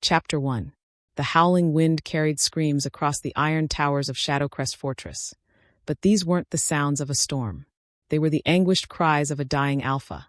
Chapter 1. The howling wind carried screams across the iron towers of Shadowcrest Fortress. But these weren't the sounds of a storm. They were the anguished cries of a dying alpha,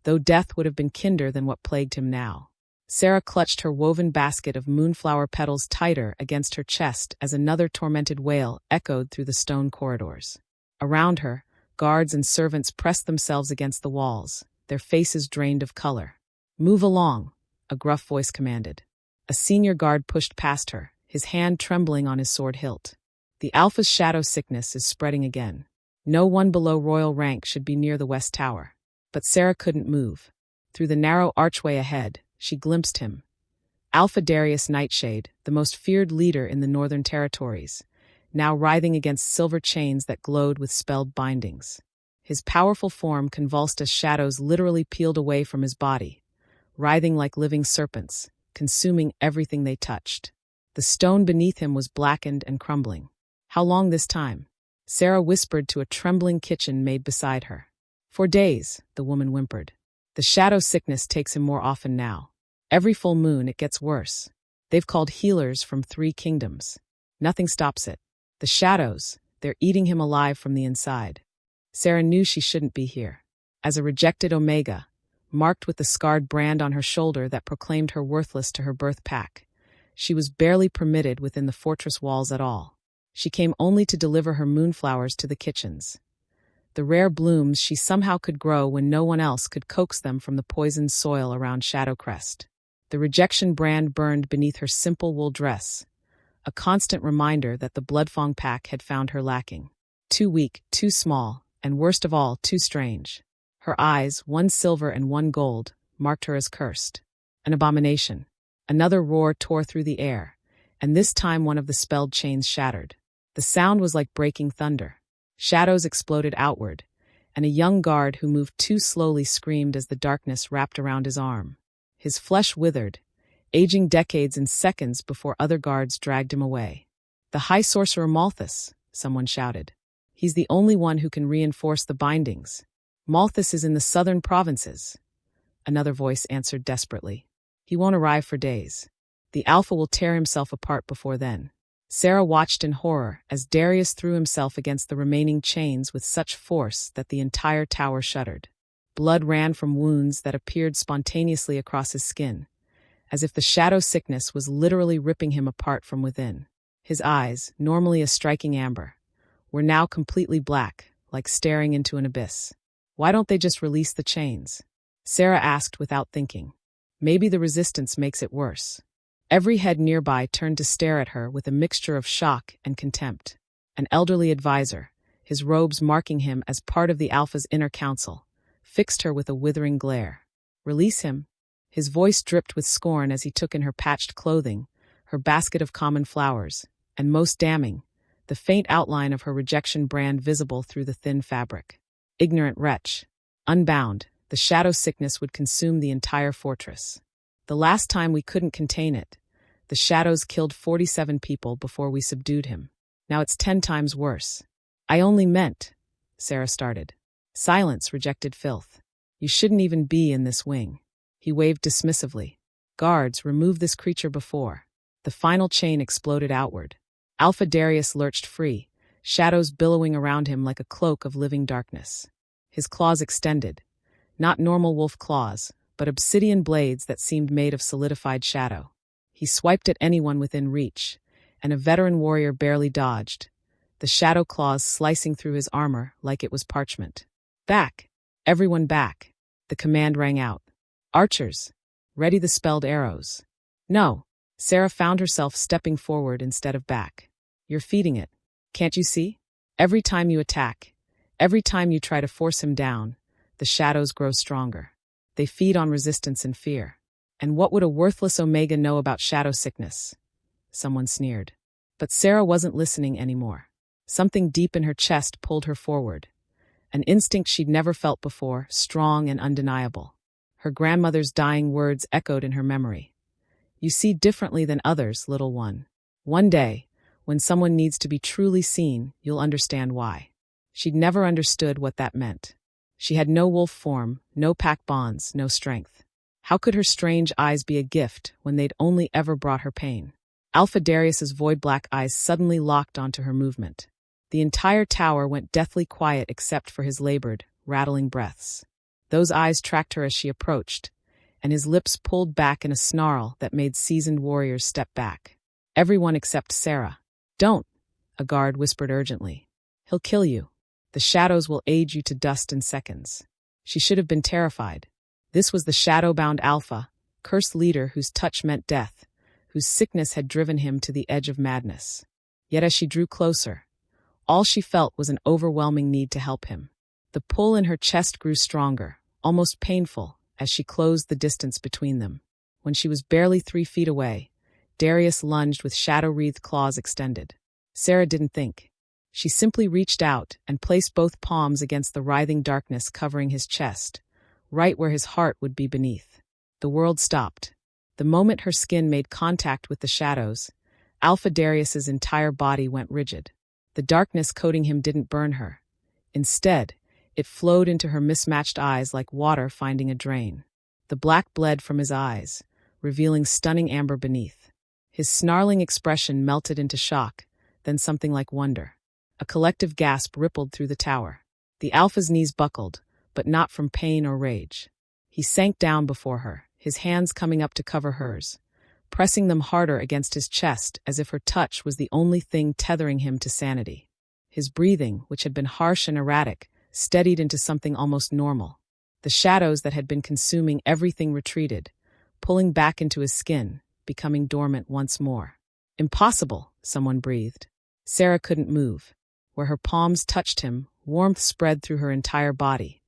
though death would have been kinder than what plagued him now. Sarah clutched her woven basket of moonflower petals tighter against her chest as another tormented wail echoed through the stone corridors. Around her, guards and servants pressed themselves against the walls, their faces drained of color. "Move along," a gruff voice commanded. A senior guard pushed past her, his hand trembling on his sword hilt. The Alpha's shadow sickness is spreading again. No one below royal rank should be near the West Tower. But Sarah couldn't move. Through the narrow archway ahead, she glimpsed him. Alpha Darius Nightshade, the most feared leader in the Northern Territories, now writhing against silver chains that glowed with spelled bindings. His powerful form convulsed as shadows literally peeled away from his body, writhing like living serpents, consuming everything they touched. The stone beneath him was blackened and crumbling. "How long this time?" Sarah whispered to a trembling kitchen maid beside her. "For days," the woman whimpered. "The shadow sickness takes him more often now. Every full moon it gets worse. They've called healers from 3 kingdoms. Nothing stops it. The shadows, they're eating him alive from the inside." Sarah knew she shouldn't be here. As a rejected Omega, marked with the scarred brand on her shoulder that proclaimed her worthless to her birth pack, she was barely permitted within the fortress walls at all. She came only to deliver her moonflowers to the kitchens, the rare blooms she somehow could grow when no one else could coax them from the poisoned soil around Shadowcrest. The rejection brand burned beneath her simple wool dress, a constant reminder that the Bloodfang pack had found her lacking. Too weak, too small, and worst of all, too strange. Her eyes, one silver and one gold, marked her as cursed. An abomination. Another roar tore through the air, and this time one of the spelled chains shattered. The sound was like breaking thunder. Shadows exploded outward, and a young guard who moved too slowly screamed as the darkness wrapped around his arm. His flesh withered, aging decades in seconds before other guards dragged him away. "The High Sorcerer Malthus," someone shouted. "He's the only one who can reinforce the bindings. Malthus is in the southern provinces," another voice answered desperately. "He won't arrive for days. The Alpha will tear himself apart before then." Sarah watched in horror as Darius threw himself against the remaining chains with such force that the entire tower shuddered. Blood ran from wounds that appeared spontaneously across his skin, as if the shadow sickness was literally ripping him apart from within. His eyes, normally a striking amber, were now completely black, like staring into an abyss. "Why don't they just release the chains?" Sarah asked without thinking. Maybe the resistance makes it worse. Every head nearby turned to stare at her with a mixture of shock and contempt. An elderly advisor, his robes marking him as part of the Alpha's inner council, fixed her with a withering glare. "Release him?" His voice dripped with scorn as he took in her patched clothing, her basket of common flowers, and most damning, the faint outline of her rejection brand visible through the thin fabric. Ignorant wretch. Unbound, the shadow sickness would consume the entire fortress. "The last time we couldn't contain it. The shadows killed 47 people before we subdued him. Now it's 10 times worse." "I only meant," Sarah started. "Silence," rejected Filth. "You shouldn't even be in this wing." He waved dismissively. "Guards, remove this creature before." The final chain exploded outward. Alpha Darius lurched free, shadows billowing around him like a cloak of living darkness. His claws extended, not normal wolf claws, but obsidian blades that seemed made of solidified shadow. He swiped at anyone within reach, and a veteran warrior barely dodged, the shadow claws slicing through his armor like it was parchment. "Back! Everyone back!" The command rang out. "Archers, ready the spelled arrows." "No." Sarah found herself stepping forward instead of back. "You're feeding it. Can't you see? Every time you attack, every time you try to force him down, the shadows grow stronger. They feed on resistance and fear. And what would a worthless Omega know about shadow sickness?" Someone sneered. But Sarah wasn't listening anymore. Something deep in her chest pulled her forward. An instinct she'd never felt before, strong and undeniable. Her grandmother's dying words echoed in her memory. "You see differently than others, little one. One day, when someone needs to be truly seen, you'll understand why." She'd never understood what that meant. She had no wolf form, no pack bonds, no strength. How could her strange eyes be a gift when they'd only ever brought her pain? Alpha Darius's void-black eyes suddenly locked onto her movement. The entire tower went deathly quiet except for his labored, rattling breaths. Those eyes tracked her as she approached, and his lips pulled back in a snarl that made seasoned warriors step back. Everyone except Sarah. "Don't," a guard whispered urgently. "He'll kill you. The shadows will age you to dust in seconds." She should have been terrified. This was the shadow-bound Alpha, cursed leader whose touch meant death, whose sickness had driven him to the edge of madness. Yet as she drew closer, all she felt was an overwhelming need to help him. The pull in her chest grew stronger, almost painful, as she closed the distance between them. When she was barely 3 feet away, Darius lunged with shadow-wreathed claws extended. Sarah didn't think. She simply reached out and placed both palms against the writhing darkness covering his chest, right where his heart would be beneath. The world stopped. The moment her skin made contact with the shadows, Alpha Darius's entire body went rigid. The darkness coating him didn't burn her. Instead, it flowed into her mismatched eyes like water finding a drain. The black bled from his eyes, revealing stunning amber beneath. His snarling expression melted into shock, then something like wonder. A collective gasp rippled through the tower. The Alpha's knees buckled, but not from pain or rage. He sank down before her, his hands coming up to cover hers, pressing them harder against his chest as if her touch was the only thing tethering him to sanity. His breathing, which had been harsh and erratic, steadied into something almost normal. The shadows that had been consuming everything retreated, pulling back into his skin, becoming dormant once more. "Impossible," someone breathed. Sarah couldn't move. Where her palms touched him, warmth spread through her entire body.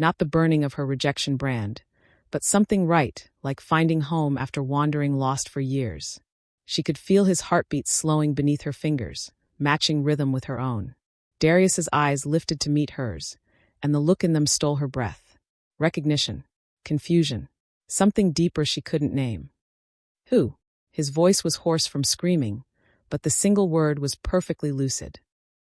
Not the burning of her rejection brand, but something right, like finding home after wandering lost for years. She could feel his heartbeat slowing beneath her fingers, matching rhythm with her own. Darius's eyes lifted to meet hers, and the look in them stole her breath. Recognition, confusion, something deeper she couldn't name. "Who?" His voice was hoarse from screaming, but the single word was perfectly lucid.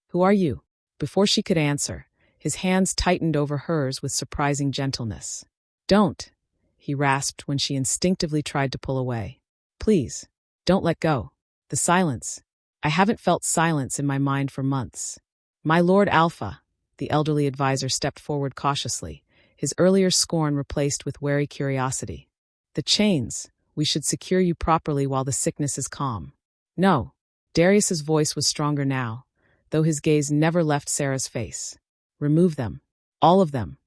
"Who are you?" Before she could answer, his hands tightened over hers with surprising gentleness. "Don't," he rasped when she instinctively tried to pull away. "Please, don't let go." The silence. I haven't felt silence in my mind for months. "My Lord Alpha," the elderly advisor stepped forward cautiously, his earlier scorn replaced with wary curiosity. "The chains. We should secure you properly while the sickness is calm." "No." Darius's voice was stronger now, though his gaze never left Sarah's face. "Remove them. All of them."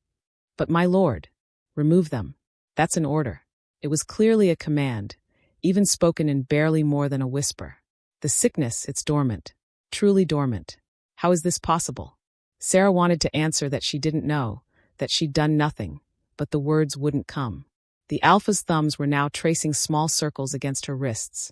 "But my lord." "Remove them. That's an order." It was clearly a command, even spoken in barely more than a whisper. "The sickness, it's dormant. Truly dormant. How is this possible?" Sarah wanted to answer that she didn't know, that she'd done nothing, but the words wouldn't come. The Alpha's thumbs were now tracing small circles against her wrists,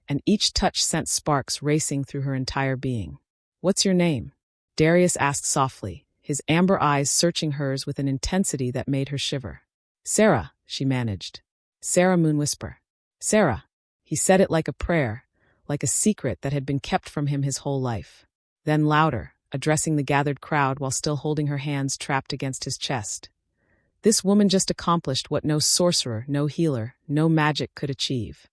and each touch sent sparks racing through her entire being. "What's your name?" Darius asked softly, his amber eyes searching hers with an intensity that made her shiver. "Sarah," she managed. "Sarah Moonwhisper." "Sarah." He said it like a prayer, like a secret that had been kept from him his whole life. Then louder, addressing the gathered crowd while still holding her hands trapped against his chest. "This woman just accomplished what no sorcerer, no healer, no magic could achieve."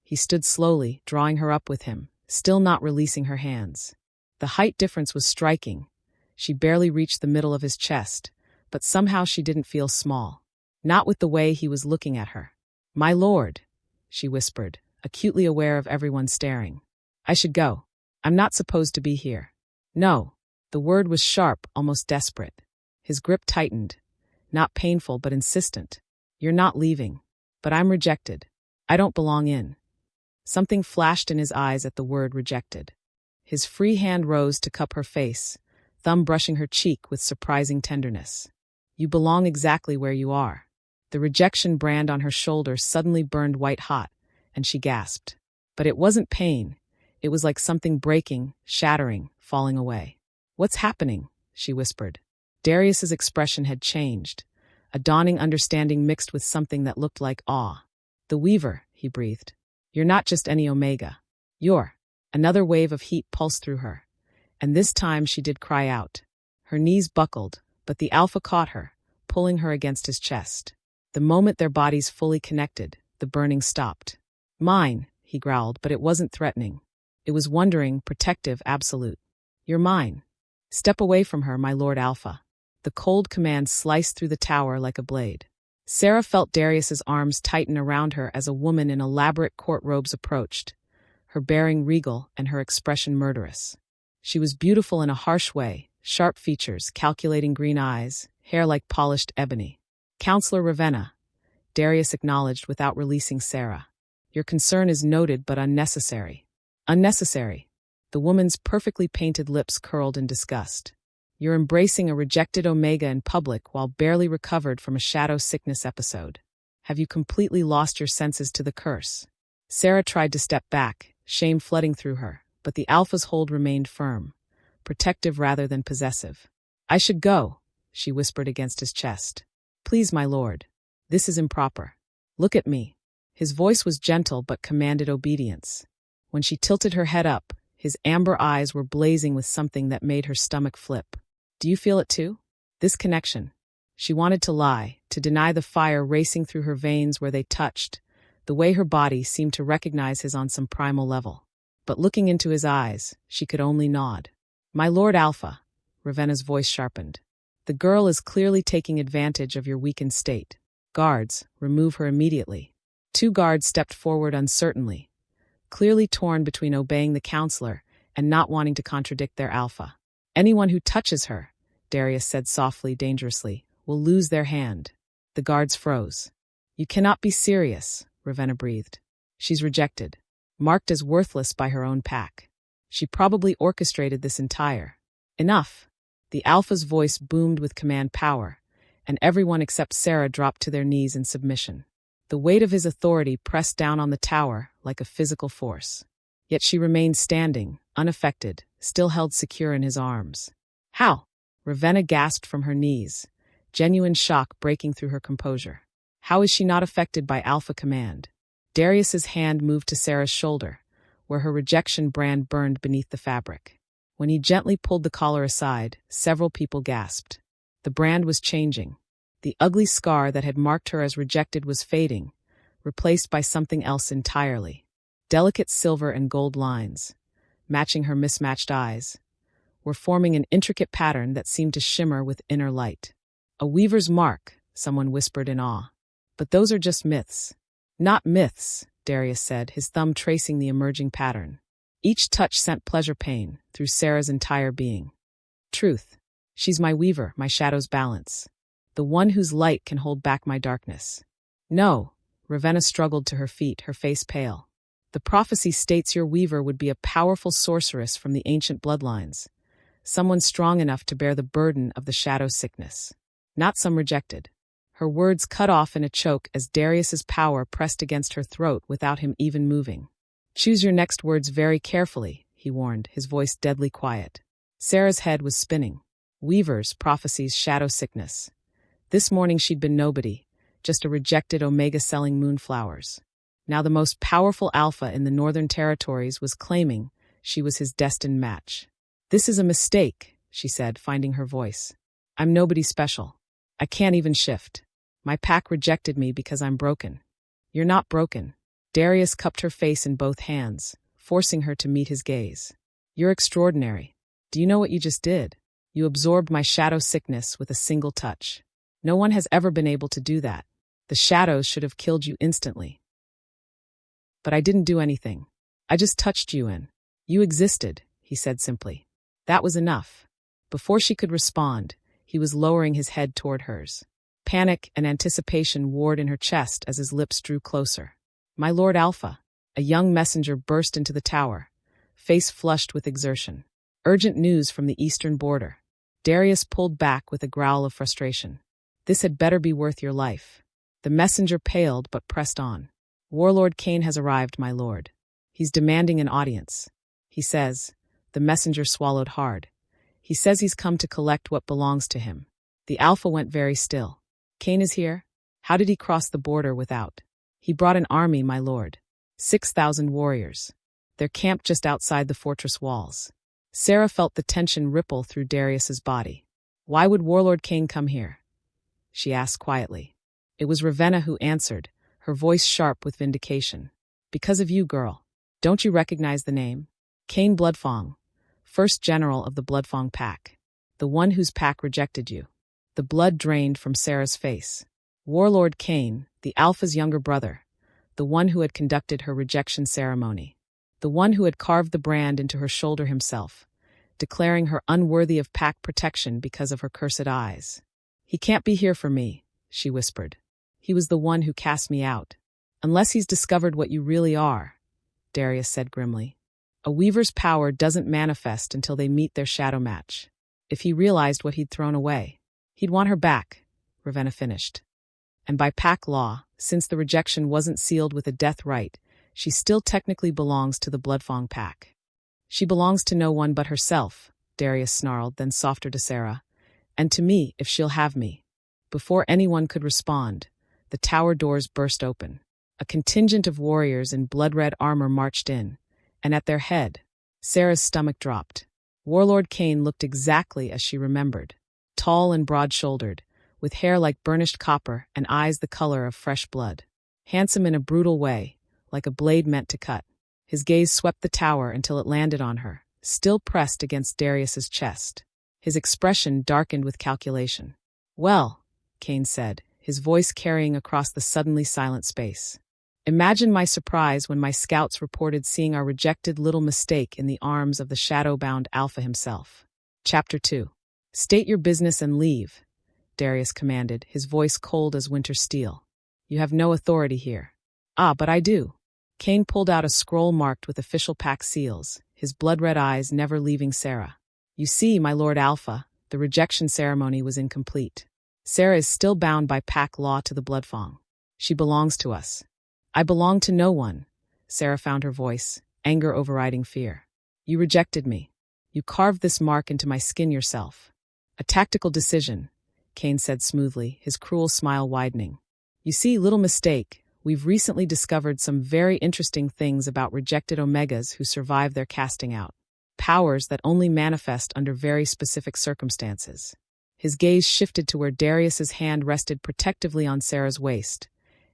He stood slowly, drawing her up with him, still not releasing her hands. The height difference was striking. She barely reached the middle of his chest, but somehow she didn't feel small. Not with the way he was looking at her. "My lord," she whispered, acutely aware of everyone staring. "I should go. I'm not supposed to be here." "No." The word was sharp, almost desperate. His grip tightened. Not painful, but insistent. "You're not leaving. But I'm rejected. I don't belong in." Something flashed in his eyes at the word rejected. His free hand rose to cup her face, thumb brushing her cheek with surprising tenderness. "You belong exactly where you are." The rejection brand on her shoulder suddenly burned white-hot, and she gasped. But it wasn't pain. It was like something breaking, shattering, falling away. "What's happening?" she whispered. Darius's expression had changed, a dawning understanding mixed with something that looked like awe. "The Weaver," he breathed. "You're not just any Omega. You're—" Another wave of heat pulsed through her, and this time she did cry out. Her knees buckled, but the Alpha caught her, pulling her against his chest. The moment their bodies fully connected, the burning stopped. Mine, he growled, but it wasn't threatening. It was wondering, protective, absolute. You're mine. Step away from her, my Lord Alpha. The cold command sliced through the tower like a blade. Sarah felt Darius's arms tighten around her as a woman in elaborate court robes approached, her bearing regal and her expression murderous. She was beautiful in a harsh way, sharp features, calculating green eyes, hair like polished ebony. Counselor Ravenna, Darius acknowledged without releasing Sarah. Your concern is noted but unnecessary. Unnecessary. The woman's perfectly painted lips curled in disgust. You're embracing a rejected Omega in public while barely recovered from a shadow sickness episode. Have you completely lost your senses to the curse? Sarah tried to step back, shame flooding through her, but the Alpha's hold remained firm, protective rather than possessive. I should go, she whispered against his chest. Please, my lord. This is improper. Look at me. His voice was gentle but commanded obedience. When she tilted her head up, his amber eyes were blazing with something that made her stomach flip. Do you feel it too? This connection. She wanted to lie, to deny the fire racing through her veins where they touched, the way her body seemed to recognize his on some primal level. But looking into his eyes, she could only nod. My Lord Alpha, Ravenna's voice sharpened. The girl is clearly taking advantage of your weakened state. Guards, remove her immediately. 2 guards stepped forward uncertainly, clearly torn between obeying the counselor and not wanting to contradict their Alpha. Anyone who touches her, Darius said softly, dangerously, will lose their hand. The guards froze. You cannot be serious, Ravenna breathed. She's rejected, marked as worthless by her own pack. She probably orchestrated this entire. Enough. The Alpha's voice boomed with command power, and everyone except Sarah dropped to their knees in submission. The weight of his authority pressed down on the tower like a physical force. Yet she remained standing, unaffected, still held secure in his arms. How? Ravenna gasped from her knees, genuine shock breaking through her composure. How is she not affected by Alpha command? Darius's hand moved to Sarah's shoulder, where her rejection brand burned beneath the fabric. When he gently pulled the collar aside, several people gasped. The brand was changing. The ugly scar that had marked her as rejected was fading, replaced by something else entirely. Delicate silver and gold lines, matching her mismatched eyes, were forming an intricate pattern that seemed to shimmer with inner light. A weaver's mark, someone whispered in awe. But those are just myths. Not myths, Darius said, his thumb tracing the emerging pattern. Each touch sent pleasure-pain through Sarah's entire being. Truth. She's my weaver, my shadow's balance. The one whose light can hold back my darkness. No, Ravenna struggled to her feet, her face pale. The prophecy states your weaver would be a powerful sorceress from the ancient bloodlines, someone strong enough to bear the burden of the shadow sickness. Not some rejected. Her words cut off in a choke as Darius's power pressed against her throat without him even moving. Choose your next words very carefully, he warned, his voice deadly quiet. Sarah's head was spinning. Weavers, prophecies, shadow sickness. This morning she'd been nobody, just a rejected Omega selling moonflowers. Now the most powerful Alpha in the Northern Territories was claiming she was his destined match. This is a mistake, she said, finding her voice. I'm nobody special. I can't even shift. My pack rejected me because I'm broken. You're not broken. Darius cupped her face in both hands, forcing her to meet his gaze. You're extraordinary. Do you know what you just did? You absorbed my shadow sickness with a single touch. No one has ever been able to do that. The shadows should have killed you instantly. But I didn't do anything. I just touched you and you existed, he said simply. That was enough. Before she could respond, he was lowering his head toward hers. Panic and anticipation warred in her chest as his lips drew closer. My Lord Alpha, a young messenger burst into the tower, face flushed with exertion. Urgent news from the eastern border. Darius pulled back with a growl of frustration. This had better be worth your life. The messenger paled but pressed on. Warlord Kane has arrived, my lord. He's demanding an audience. He says, the messenger swallowed hard. He says he's come to collect what belongs to him. The Alpha went very still. Kane is here? How did he cross the border without? He brought an army, my lord. 6,000 warriors. They're camped just outside the fortress walls. Sarah felt the tension ripple through Darius's body. Why would Warlord Kane come here? She asked quietly. It was Ravenna who answered, her voice sharp with vindication. Because of you, girl. Don't you recognize the name? Cain Bloodfang, first general of the Bloodfang pack. The one whose pack rejected you. The blood drained from Sarah's face. Warlord Cain, the Alpha's younger brother. The one who had conducted her rejection ceremony. The one who had carved the brand into her shoulder himself, declaring her unworthy of pack protection because of her cursed eyes. He can't be here for me, she whispered. He was the one who cast me out. Unless he's discovered what you really are, Darius said grimly. A weaver's power doesn't manifest until they meet their shadow match. If he realized what he'd thrown away, he'd want her back, Ravenna finished. And by pack law, since the rejection wasn't sealed with a death rite, she still technically belongs to the Bloodfang pack. She belongs to no one but herself, Darius snarled, then softer to Sarah. And to me, if she'll have me. Before anyone could respond, the tower doors burst open. A contingent of warriors in blood-red armor marched in, and at their head, Sarah's stomach dropped. Warlord Cain looked exactly as she remembered. Tall and broad-shouldered, with hair like burnished copper and eyes the color of fresh blood. Handsome in a brutal way, like a blade meant to cut. His gaze swept the tower until it landed on her, still pressed against Darius's chest. His expression darkened with calculation. Well, Cain said, his voice carrying across the suddenly silent space. Imagine my surprise when my scouts reported seeing our rejected little mistake in the arms of the shadow-bound Alpha himself. Chapter 2. State your business and leave, Darius commanded, his voice cold as winter steel. You have no authority here. Ah, but I do. Cain pulled out a scroll marked with official pack seals, his blood-red eyes never leaving Sarah. You see, my Lord Alpha, the rejection ceremony was incomplete. Sarah is still bound by pack law to the Bloodfang. She belongs to us. I belong to no one, Sarah found her voice, anger overriding fear. You rejected me. You carved this mark into my skin yourself. A tactical decision, Cain said smoothly, his cruel smile widening. You see, little mistake, we've recently discovered some very interesting things about rejected Omegas who survive their casting out. Powers that only manifest under very specific circumstances. His gaze shifted to where Darius's hand rested protectively on Sarah's waist,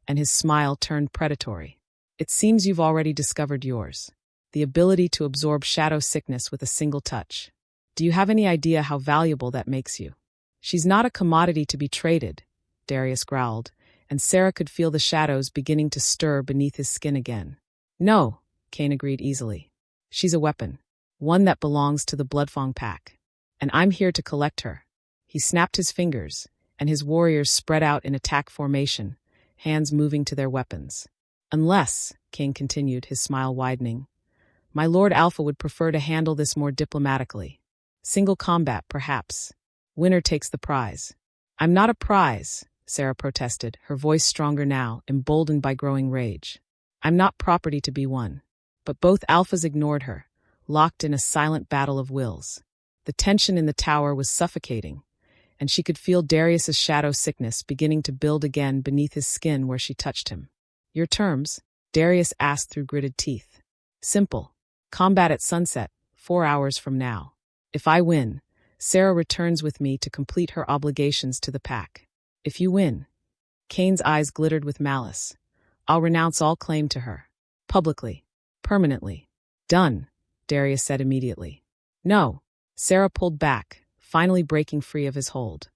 and his smile turned predatory. It seems you've already discovered yours. The ability to absorb shadow sickness with a single touch. Do you have any idea how valuable that makes you? She's not a commodity to be traded, Darius growled, and Sarah could feel the shadows beginning to stir beneath his skin again. No, Cain agreed easily. She's a weapon. One that belongs to the Bloodfang pack. And I'm here to collect her. He snapped his fingers, and his warriors spread out in attack formation, hands moving to their weapons. Unless, Cain continued, his smile widening, my Lord Alpha would prefer to handle this more diplomatically. Single combat, perhaps. Winner takes the prize. I'm not a prize, Sarah protested, her voice stronger now, emboldened by growing rage. I'm not property to be won. But both Alphas ignored her, locked in a silent battle of wills. The tension in the tower was suffocating, and she could feel Darius's shadow sickness beginning to build again beneath his skin where she touched him. Your terms? Darius asked through gritted teeth. Simple. Combat at sunset, 4 hours from now. If I win, Sarah returns with me to complete her obligations to the pack. If you win, Cain's eyes glittered with malice. I'll renounce all claim to her. Publicly. Permanently. Done, Darius said immediately. No. Sarah pulled back, finally breaking free of his hold.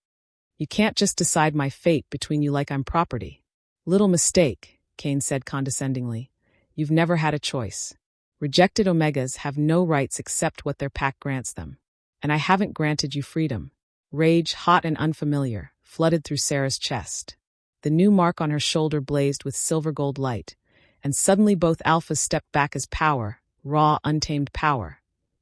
You can't just decide my fate between you like I'm property. Little mistake, Cain said condescendingly. You've never had a choice. Rejected Omegas have no rights except what their pack grants them. And I haven't granted you freedom. Rage, hot and unfamiliar, flooded through Sarah's chest. The new mark on her shoulder blazed with silver gold light, and suddenly both Alphas stepped back as power, raw, untamed power,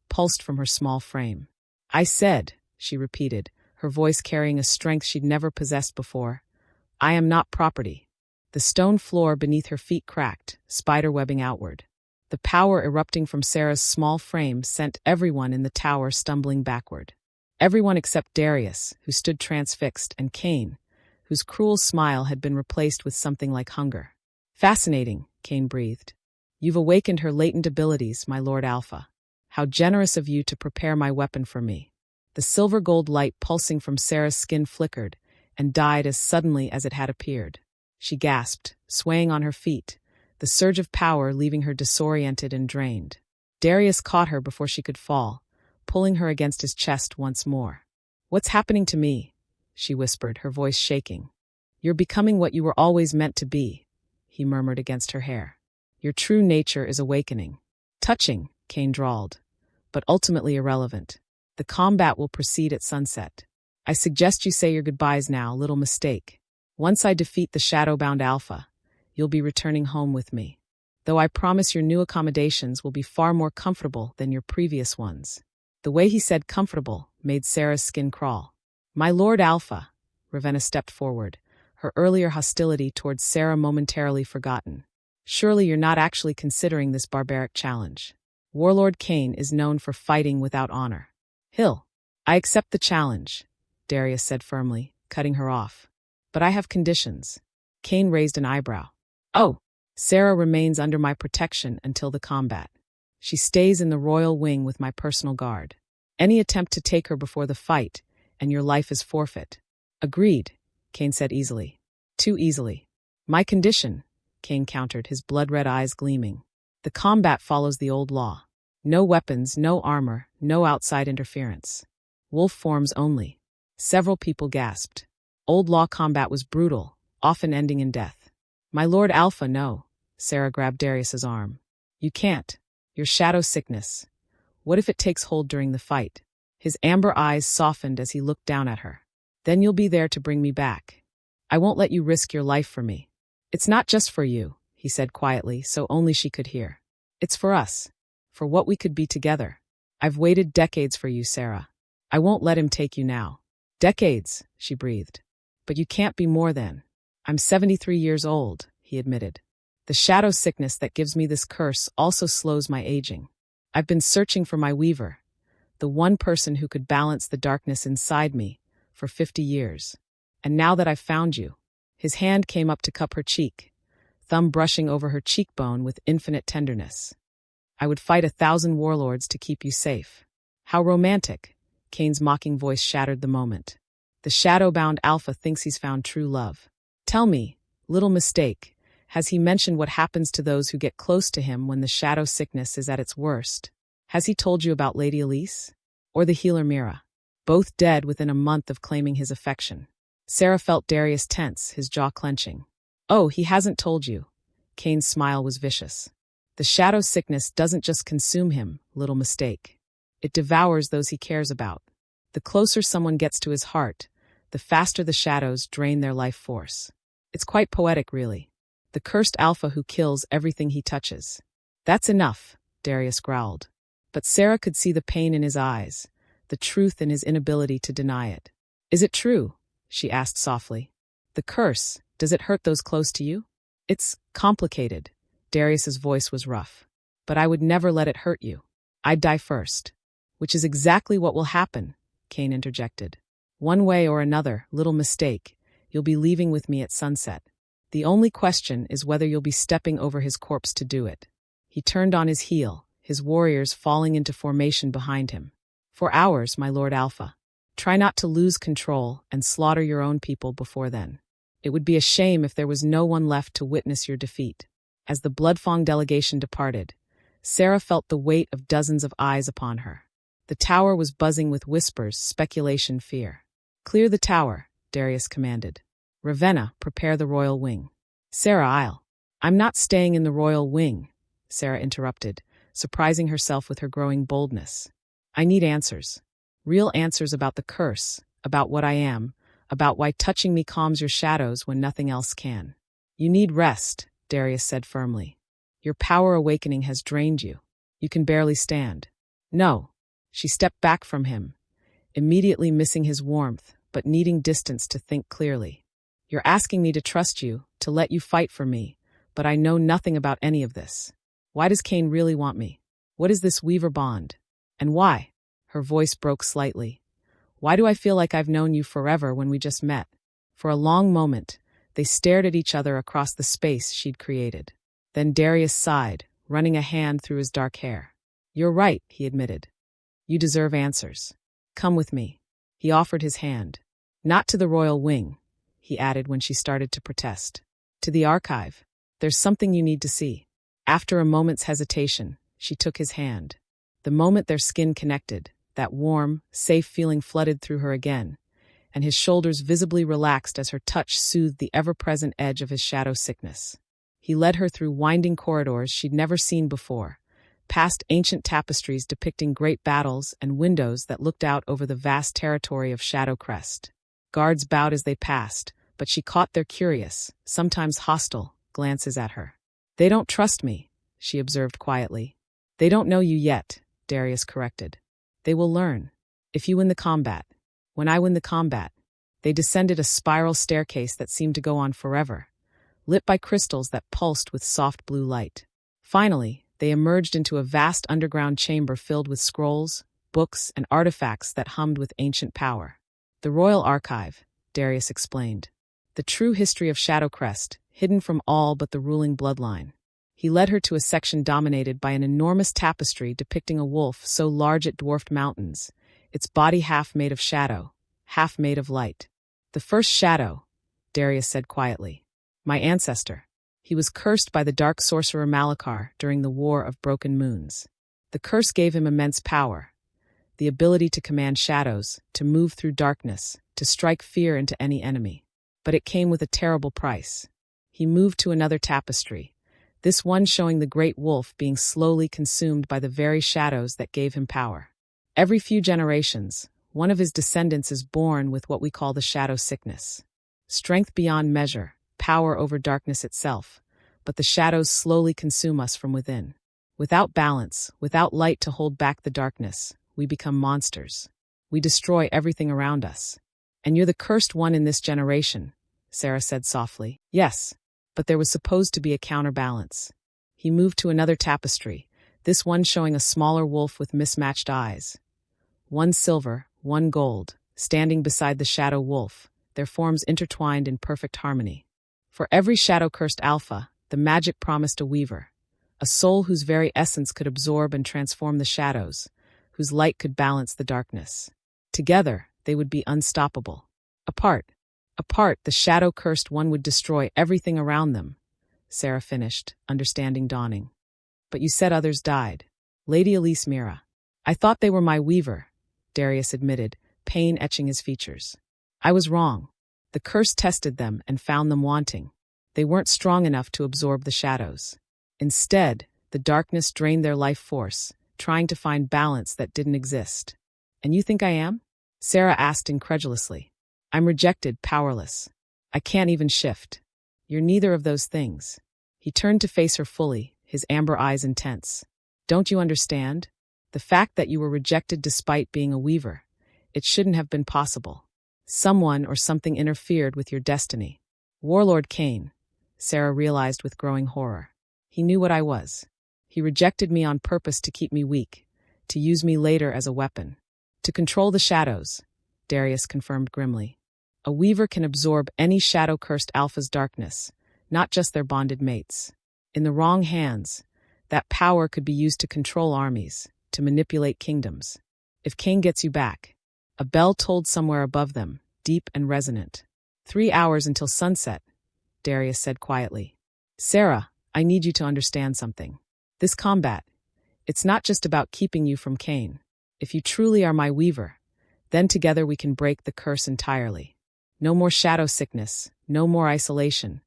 pulsed from her small frame. I said, she repeated, her voice carrying a strength she'd never possessed before, I am not property. The stone floor beneath her feet cracked, spiderwebbing outward. The power erupting from Sarah's small frame sent everyone in the tower stumbling backward. Everyone except Darius, who stood transfixed, and Cain, whose cruel smile had been replaced with something like hunger. Fascinating, Cain breathed. You've awakened her latent abilities, my Lord Alpha. How generous of you to prepare my weapon for me. The silver gold light pulsing from Sarah's skin flickered and died as suddenly as it had appeared. she gasped, swaying on her feet, the surge of power leaving her disoriented and drained. Darius caught her before she could fall, pulling her against his chest once more. "What's happening to me?" she whispered, her voice shaking. "You're becoming what you were always meant to be," he murmured against her hair. "Your true nature is awakening." "Touching," Cain drawled, "but ultimately irrelevant. The combat will proceed at sunset. I suggest you say your goodbyes now, little mistake. Once I defeat the shadow-bound Alpha, you'll be returning home with me. Though I promise your new accommodations will be far more comfortable than your previous ones." The way he said comfortable made Sarah's skin crawl. "My Lord Alpha," Ravenna stepped forward, her earlier hostility towards Sarah momentarily forgotten. "Surely you're not actually considering this barbaric challenge. Warlord Cain is known for fighting without honor." "Hill, I accept the challenge," Darius said firmly, cutting her off. "But I have conditions." Cain raised an eyebrow. "Oh, Sarah remains under my protection until the combat. She stays in the royal wing with my personal guard. Any attempt to take her before the fight, and your life is forfeit." "Agreed," Cain said easily. "Too easily." "My condition," Cain countered, his blood-red eyes gleaming. "The combat follows the old law. No weapons, no armor, no outside interference. Wolf forms only." Several people gasped. Old law combat was brutal, often ending in death. "My Lord Alpha, no." Sarah grabbed Darius's arm. "You can't. Your shadow sickness. What if it takes hold during the fight?" His amber eyes softened as he looked down at her. "Then you'll be there to bring me back. I won't let you risk your life for me." "It's not just for you," he said quietly, so only she could hear. "It's for us. For what we could be together. I've waited decades for you, Sarah. I won't let him take you now." "Decades," she breathed. "But you can't be more than." "I'm 73 years old," he admitted. "The shadow sickness that gives me this curse also slows my aging. I've been searching for my weaver, the one person who could balance the darkness inside me, for 50 years. And now that I've found you." His hand came up to cup her cheek, thumb brushing over her cheekbone with infinite tenderness. "I would fight 1,000 warlords to keep you safe." "How romantic," Cain's mocking voice shattered the moment. "The shadow-bound Alpha thinks he's found true love. Tell me, little mistake, has he mentioned what happens to those who get close to him when the shadow sickness is at its worst? Has he told you about Lady Elise? Or the healer Mira? Both dead within a month of claiming his affection." Sarah felt Darius tense, his jaw clenching. "Oh, he hasn't told you." Cain's smile was vicious. "The shadow sickness doesn't just consume him, little mistake. It devours those he cares about. The closer someone gets to his heart, the faster the shadows drain their life force. It's quite poetic, really. The cursed Alpha who kills everything he touches." "That's enough," Darius growled. But Sarah could see the pain in his eyes, the truth in his inability to deny it. "Is it true?" she asked softly. "The curse, does it hurt those close to you?" "It's complicated." Darius's voice was rough. "But I would never let it hurt you. I'd die first." "Which is exactly what will happen," Cain interjected. "One way or another, little mistake, you'll be leaving with me at sunset. The only question is whether you'll be stepping over his corpse to do it." He turned on his heel, his warriors falling into formation behind him. "For hours, my Lord Alpha. Try not to lose control and slaughter your own people before then. It would be a shame if there was no one left to witness your defeat." As the Bloodfang delegation departed, Sarah felt the weight of dozens of eyes upon her. The tower was buzzing with whispers, speculation, fear. "Clear the tower," Darius commanded. "Ravenna, prepare the royal wing." "Sarah, I'm not staying in the royal wing," Sarah interrupted, surprising herself with her growing boldness. "I need answers. Real answers about the curse, about what I am, about why touching me calms your shadows when nothing else can." "You need rest," Darius said firmly. "Your power awakening has drained you. You can barely stand." "No." She stepped back from him, immediately missing his warmth, but needing distance to think clearly. "You're asking me to trust you, to let you fight for me, but I know nothing about any of this. Why does Cain really want me? What is this Weaver bond? And why?" Her voice broke slightly. "Why do I feel like I've known you forever when we just met?" For a long moment, they stared at each other across the space she'd created. Then Darius sighed, running a hand through his dark hair. "You're right," he admitted. "You deserve answers. Come with me." He offered his hand. "Not to the royal wing," he added when she started to protest. To the archive. There's something you need to see. After a moment's hesitation, she took his hand. The moment their skin connected, that warm, safe feeling flooded through her again, and his shoulders visibly relaxed as her touch soothed the ever-present edge of his shadow sickness. He led her through winding corridors she'd never seen before, past ancient tapestries depicting great battles and windows that looked out over the vast territory of Shadow Crest. Guards bowed as they passed, but she caught their curious, sometimes hostile, glances at her. "They don't trust me," she observed quietly. "They don't know you yet," Darius corrected. "They will learn. If you win the combat. When I win the combat." They descended a spiral staircase that seemed to go on forever, lit by crystals that pulsed with soft blue light. Finally, they emerged into a vast underground chamber filled with scrolls, books, and artifacts that hummed with ancient power. "The Royal Archive," Darius explained. "The true history of Shadowcrest, hidden from all but the ruling bloodline." He led her to a section dominated by an enormous tapestry depicting a wolf so large it dwarfed mountains, its body half made of shadow, half made of light. "The first shadow," Darius said quietly. "My ancestor. He was cursed by the dark sorcerer Malachar during the War of Broken Moons. The curse gave him immense power, the ability to command shadows, to move through darkness, to strike fear into any enemy. But it came with a terrible price." He moved to another tapestry, this one showing the great wolf being slowly consumed by the very shadows that gave him power. Every few generations, one of his descendants is born with what we call the shadow sickness. Strength beyond measure, power over darkness itself, but the shadows slowly consume us from within. Without balance, without light to hold back the darkness, we become monsters. We destroy everything around us. "And you're the cursed one in this generation," Sarah said softly. "Yes, but there was supposed to be a counterbalance." He moved to another tapestry, this one showing a smaller wolf with mismatched eyes. One silver, one gold, standing beside the shadow wolf, their forms intertwined in perfect harmony. For every shadow-cursed alpha, the magic promised a weaver, a soul whose very essence could absorb and transform the shadows, whose light could balance the darkness. Together, they would be unstoppable. Apart, the shadow-cursed one would destroy everything around them, Sarah finished, understanding dawning. "But you said others died." "Lady Elise Mira. I thought they were my weaver," Darius admitted, pain etching his features. "I was wrong. The curse tested them and found them wanting. They weren't strong enough to absorb the shadows. Instead, the darkness drained their life force, trying to find balance that didn't exist." "And you think I am?" Sarah asked incredulously. "I'm rejected, powerless. I can't even shift." "You're neither of those things." He turned to face her fully, his amber eyes intense. "Don't you understand? The fact that you were rejected despite being a weaver, it shouldn't have been possible. Someone or something interfered with your destiny." "Warlord Kane," Sarah realized with growing horror. "He knew what I was. He rejected me on purpose to keep me weak, to use me later as a weapon. To control the shadows," Darius confirmed grimly. "A weaver can absorb any shadow-cursed alpha's darkness, not just their bonded mates. In the wrong hands, that power could be used to control armies, to manipulate kingdoms. If Kane gets you back." A bell tolled somewhere above them, deep and resonant. 3 hours until sunset," Darius said quietly. "Sarah, I need you to understand something. This combat, it's not just about keeping you from Kane. If you truly are my weaver, then together we can break the curse entirely. No more shadow sickness, no more isolation,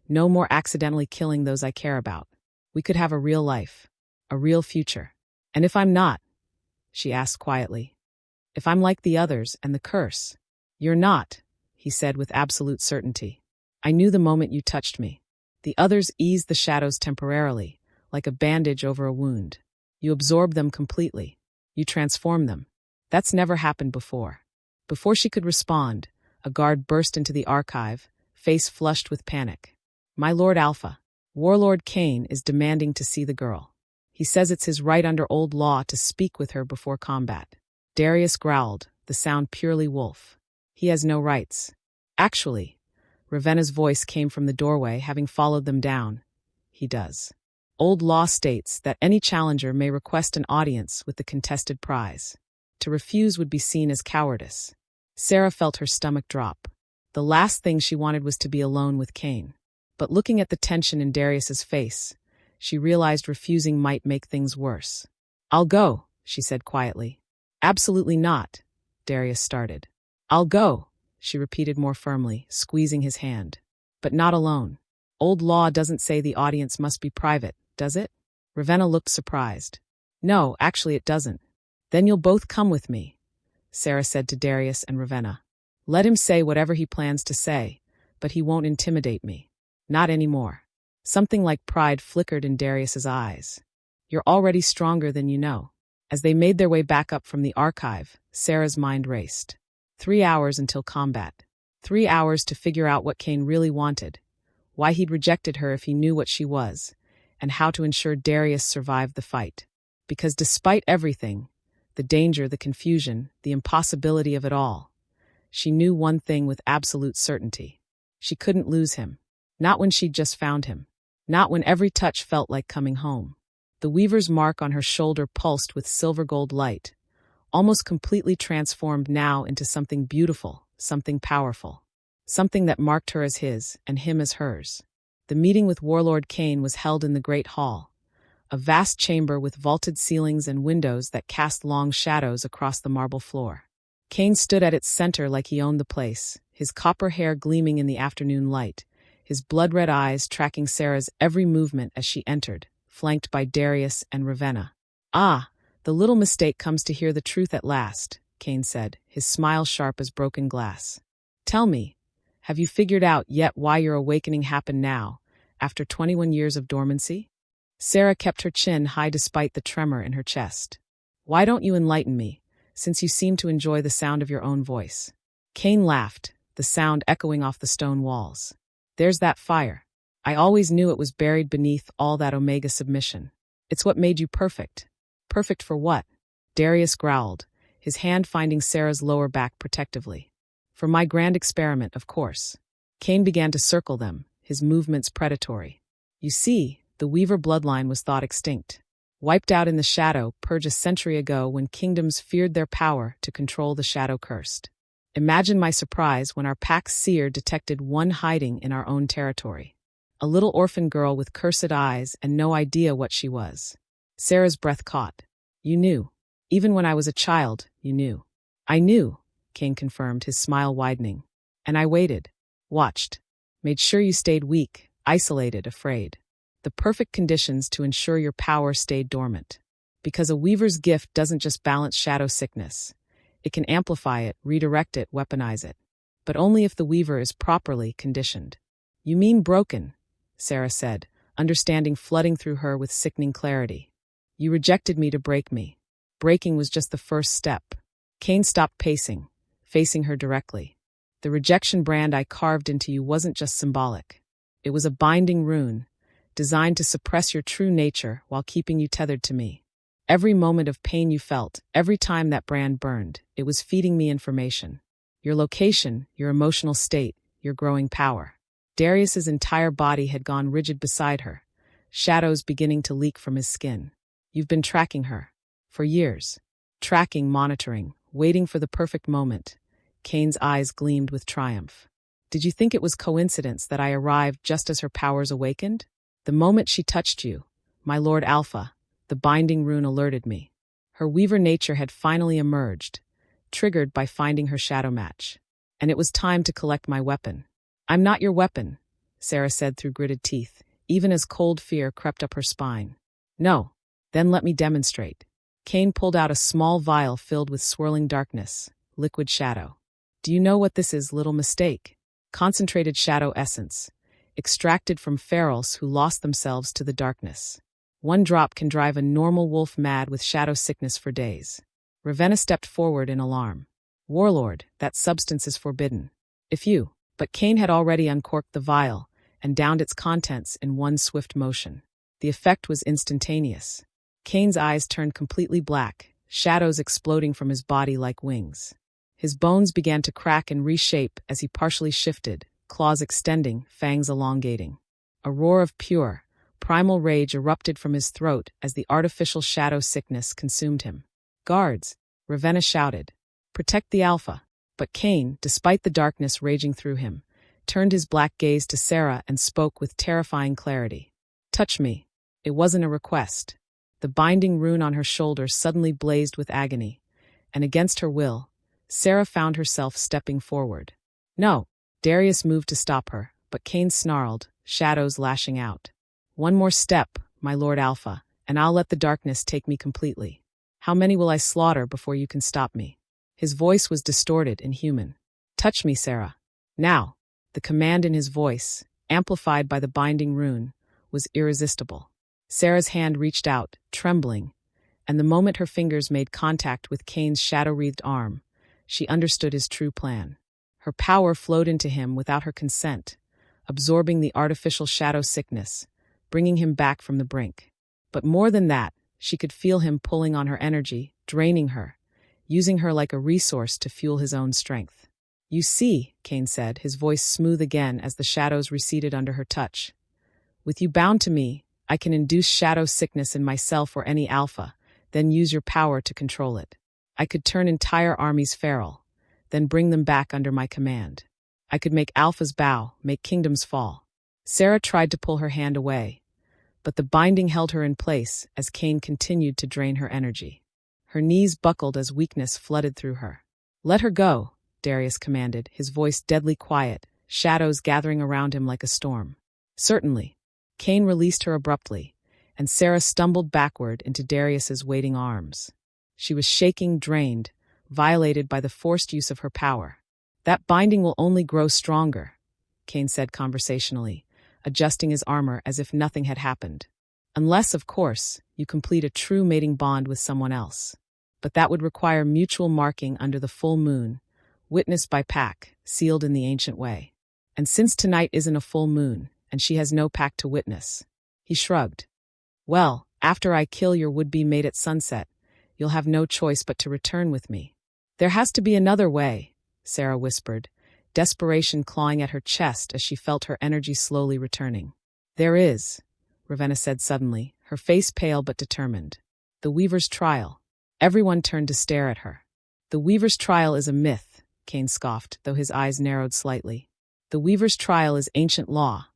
no more accidentally killing those I care about. We could have a real life, a real future. And if I'm not," she asked quietly, "if I'm like the others and the curse." "You're not," he said with absolute certainty. "I knew the moment you touched me. The others eased the shadows temporarily, like a bandage over a wound. You absorbed them completely. You transformed them. That's never happened before." Before she could respond, a guard burst into the archive, face flushed with panic. "My Lord Alpha, Warlord Kane is demanding to see the girl. He says it's his right under old law to speak with her before combat." Darius growled, the sound purely wolf. "He has no rights." "Actually," Ravenna's voice came from the doorway, having followed them down. "He does. Old law states that any challenger may request an audience with the contested prize. To refuse would be seen as cowardice." Sarah felt her stomach drop. The last thing she wanted was to be alone with Kane. But looking at the tension in Darius's face, she realized refusing might make things worse. "I'll go," she said quietly. "Absolutely not," Darius started. "I'll go," she repeated more firmly, squeezing his hand. "But not alone. Old law doesn't say the audience must be private, does it?" Ravenna looked surprised. "No, actually it doesn't." "Then you'll both come with me," Sarah said to Darius and Ravenna. "Let him say whatever he plans to say, but he won't intimidate me. Not anymore." Something like pride flickered in Darius's eyes. "You're already stronger than you know." As they made their way back up from the archive, Sarah's mind raced. 3 hours until combat. 3 hours to figure out what Kane really wanted, why he'd rejected her if he knew what she was, and how to ensure Darius survived the fight. Because despite everything, the danger, the confusion, the impossibility of it all, she knew one thing with absolute certainty. She couldn't lose him. Not when she'd just found him. Not when every touch felt like coming home. The weaver's mark on her shoulder pulsed with silver gold light, almost completely transformed now into something beautiful, something powerful. Something that marked her as his, and him as hers. The meeting with Warlord Kane was held in the Great Hall, a vast chamber with vaulted ceilings and windows that cast long shadows across the marble floor. Kane stood at its center like he owned the place, his copper hair gleaming in the afternoon light, his blood-red eyes tracking Sarah's every movement as she entered, flanked by Darius and Ravenna. "Ah, the little mistake comes to hear the truth at last," Kane said, his smile sharp as broken glass. "Tell me, have you figured out yet why your awakening happened now, after 21 years of dormancy?" Sarah kept her chin high despite the tremor in her chest. "Why don't you enlighten me, since you seem to enjoy the sound of your own voice?" Kane laughed, the sound echoing off the stone walls. "There's that fire. I always knew it was buried beneath all that Omega submission. It's what made you perfect." "Perfect for what?" Darius growled, his hand finding Sarah's lower back protectively. "For my grand experiment, of course." Kane began to circle them, his movements predatory. "You see, the Weaver bloodline was thought extinct. Wiped out in the shadow, purged a century ago when kingdoms feared their power to control the shadow-cursed. Imagine my surprise when our pack's seer detected one hiding in our own territory. A little orphan girl with cursed eyes and no idea what she was." Sarah's breath caught. "You knew. Even when I was a child, you knew." "I knew," Kane confirmed, his smile widening. "And I waited. Watched. Made sure you stayed weak, isolated, afraid. The perfect conditions to ensure your power stayed dormant. Because a weaver's gift doesn't just balance shadow sickness. It can amplify it, redirect it, weaponize it. But only if the weaver is properly conditioned." "You mean broken," Sarah said, understanding flooding through her with sickening clarity. "You rejected me to break me. Breaking was just the first step." Kane stopped pacing, facing her directly. "The rejection brand I carved into you wasn't just symbolic. It was a binding rune, designed to suppress your true nature while keeping you tethered to me. Every moment of pain you felt, every time that brand burned, it was feeding me information. Your location, your emotional state, your growing power." Darius's entire body had gone rigid beside her, shadows beginning to leak from his skin. "You've been tracking her. For years. Tracking, monitoring, waiting for the perfect moment." Kane's eyes gleamed with triumph. "Did you think it was coincidence that I arrived just as her powers awakened? The moment she touched you, my Lord Alpha, the binding rune alerted me. Her weaver nature had finally emerged, triggered by finding her shadow match. And it was time to collect my weapon." "I'm not your weapon," Sarah said through gritted teeth, even as cold fear crept up her spine. "No. Then let me demonstrate." Kane pulled out a small vial filled with swirling darkness, liquid shadow. "Do you know what this is, little mistake? Concentrated shadow essence, extracted from ferals who lost themselves to the darkness. One drop can drive a normal wolf mad with shadow sickness for days." Ravenna stepped forward in alarm. "Warlord, that substance is forbidden. If you—" But Kane had already uncorked the vial and downed its contents in one swift motion. The effect was instantaneous. Kane's eyes turned completely black, shadows exploding from his body like wings. His bones began to crack and reshape as he partially shifted, claws extending, fangs elongating. A roar of pure, primal rage erupted from his throat as the artificial shadow sickness consumed him. "Guards!" Ravenna shouted. "Protect the Alpha." But Kane, despite the darkness raging through him, turned his black gaze to Sarah and spoke with terrifying clarity. "Touch me." It wasn't a request. The binding rune on her shoulder suddenly blazed with agony, and against her will, Sarah found herself stepping forward. "No." Darius moved to stop her, but Cain snarled, shadows lashing out. "One more step, my Lord Alpha, and I'll let the darkness take me completely. How many will I slaughter before you can stop me?" His voice was distorted and human. "Touch me, Sarah. Now." The command in his voice, amplified by the binding rune, was irresistible. Sarah's hand reached out, trembling, and the moment her fingers made contact with Cain's shadow-wreathed arm, she understood his true plan. Her power flowed into him without her consent, absorbing the artificial shadow sickness, bringing him back from the brink. But more than that, she could feel him pulling on her energy, draining her, using her like a resource to fuel his own strength. "You see," Cain said, his voice smooth again as the shadows receded under her touch. "With you bound to me, I can induce shadow sickness in myself or any alpha, then use your power to control it. I could turn entire armies feral, then bring them back under my command. I could make alphas bow, make kingdoms fall." Sarah tried to pull her hand away, but the binding held her in place as Cain continued to drain her energy. Her knees buckled as weakness flooded through her. "Let her go," Darius commanded, his voice deadly quiet, shadows gathering around him like a storm. "Certainly." Cain released her abruptly, and Sarah stumbled backward into Darius's waiting arms. She was shaking, drained, violated by the forced use of her power. "That binding will only grow stronger," Cain said conversationally, adjusting his armor as if nothing had happened. "Unless, of course, you complete a true mating bond with someone else. But that would require mutual marking under the full moon, witnessed by pack, sealed in the ancient way. And since tonight isn't a full moon, and she has no pack to witness." He shrugged. "Well, after I kill your would-be mate at sunset, you'll have no choice but to return with me." "There has to be another way," Sarah whispered, desperation clawing at her chest as she felt her energy slowly returning. "There is," Ravenna said suddenly, her face pale but determined. "The Weaver's trial." Everyone turned to stare at her. "The Weaver's trial is a myth," Cain scoffed, though his eyes narrowed slightly. "The Weaver's trial is ancient law,"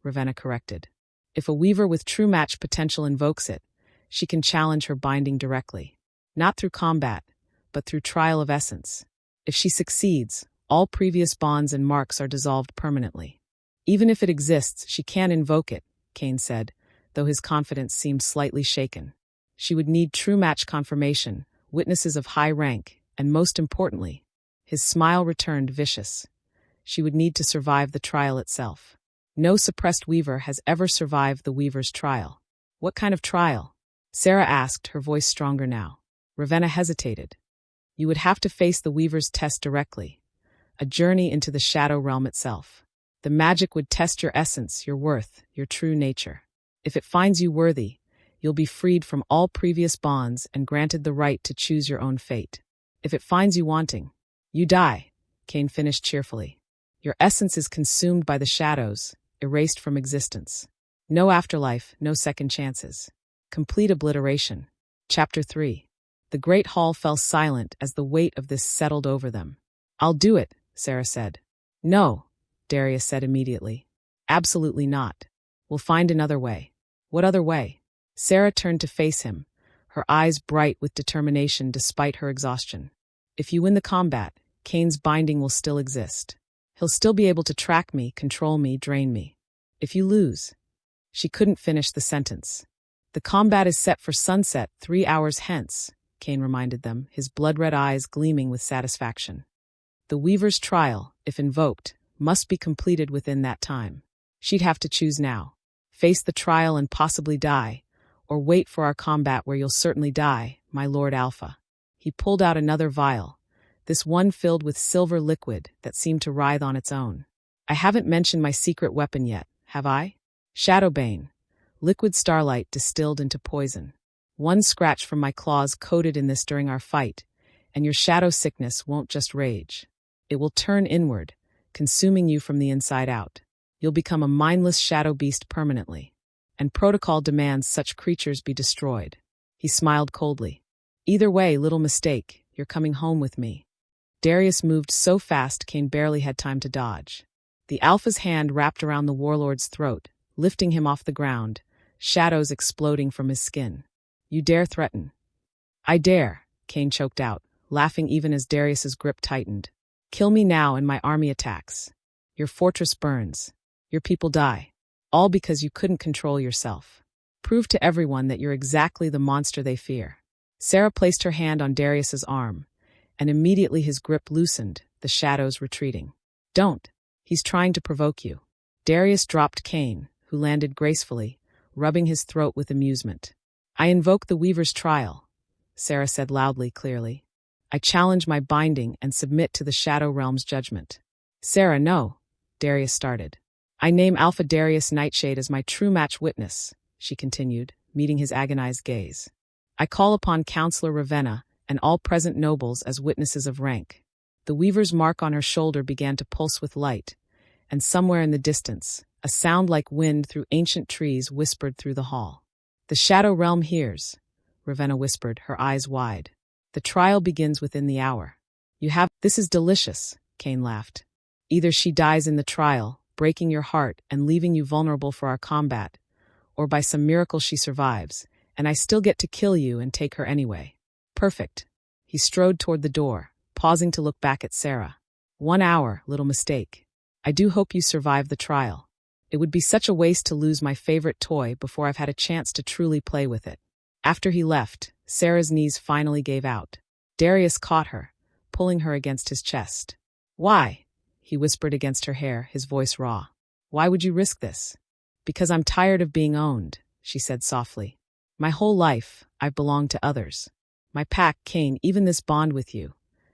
Ravenna corrected. "If a Weaver with true match potential invokes it, she can challenge her binding directly. Not through combat, but through trial of essence. If she succeeds, all previous bonds and marks are dissolved permanently. Even if it exists, she can't invoke it," Cain said, though his confidence seemed slightly shaken. "She would need true match confirmation, witnesses of high rank, and most importantly," his smile returned vicious, "she would need to survive the trial itself. No suppressed Weaver has ever survived the Weaver's trial." "What kind of trial?" Sarah asked, her voice stronger now. Ravenna hesitated. "You would have to face the Weaver's test directly. A journey into the shadow realm itself. The magic would test your essence, your worth, your true nature. If it finds you worthy, you'll be freed from all previous bonds and granted the right to choose your own fate. If it finds you wanting, you die," Cain finished cheerfully. "Your essence is consumed by the shadows, erased from existence. No afterlife, no second chances. Complete obliteration." Chapter 3. The great hall fell silent as the weight of this settled over them. "I'll do it," Sarah said. "No," Darius said immediately. "Absolutely not. We'll find another way." "What other way?" Sarah turned to face him, her eyes bright with determination despite her exhaustion. "If you win the combat, Cain's binding will still exist. He'll still be able to track me, control me, drain me. If you lose..." She couldn't finish the sentence. "The combat is set for sunset 3 hours hence," Cain reminded them, his blood-red eyes gleaming with satisfaction. "The Weaver's trial, if invoked, must be completed within that time. She'd have to choose now. Face the trial and possibly die, or wait for our combat where you'll certainly die, my Lord Alpha." He pulled out another vial, this one filled with silver liquid that seemed to writhe on its own. "I haven't mentioned my secret weapon yet, have I? Shadowbane, liquid starlight distilled into poison. One scratch from my claws coated in this during our fight, and your shadow sickness won't just rage. It will turn inward, consuming you from the inside out. You'll become a mindless shadow beast permanently. And protocol demands such creatures be destroyed." He smiled coldly. "Either way, little mistake, you're coming home with me." Darius moved so fast Cain barely had time to dodge. The Alpha's hand wrapped around the warlord's throat, lifting him off the ground, shadows exploding from his skin. You dare threaten? I dare, Cain choked out, laughing even as Darius's grip tightened. Kill me now and my army attacks. Your fortress burns. Your people die. All because you couldn't control yourself. Prove to everyone that you're exactly the monster they fear. Sarah placed her hand on Darius's arm, and immediately his grip loosened, the shadows retreating. Don't. He's trying to provoke you. Darius dropped Cain, who landed gracefully, rubbing his throat with amusement. I invoke the Weaver's trial, Sarah said loudly, clearly. I challenge my binding and submit to the Shadow Realm's judgment. Sarah, no, Darius started. I name Alpha Darius Nightshade as my true match witness, she continued, meeting his agonized gaze. I call upon Counselor Ravenna and all present nobles as witnesses of rank. The Weaver's mark on her shoulder began to pulse with light, and somewhere in the distance, a sound like wind through ancient trees whispered through the hall. The Shadow Realm hears, Ravenna whispered, her eyes wide. The trial begins within the hour. This is delicious, Cain laughed. Either she dies in the trial, breaking your heart and leaving you vulnerable for our combat, or by some miracle she survives, and I still get to kill you and take her anyway. Perfect. He strode toward the door, pausing to look back at Sarah. 1 hour, little mistake. I do hope you survive the trial. It would be such a waste to lose my favorite toy before I've had a chance to truly play with it. After he left, Sarah's knees finally gave out. Darius caught her, pulling her against his chest. Why? He whispered against her hair, his voice raw. Why would you risk this? Because I'm tired of being owned, she said softly. My whole life, I've belonged to others. My pack, Cain, even this bond with you.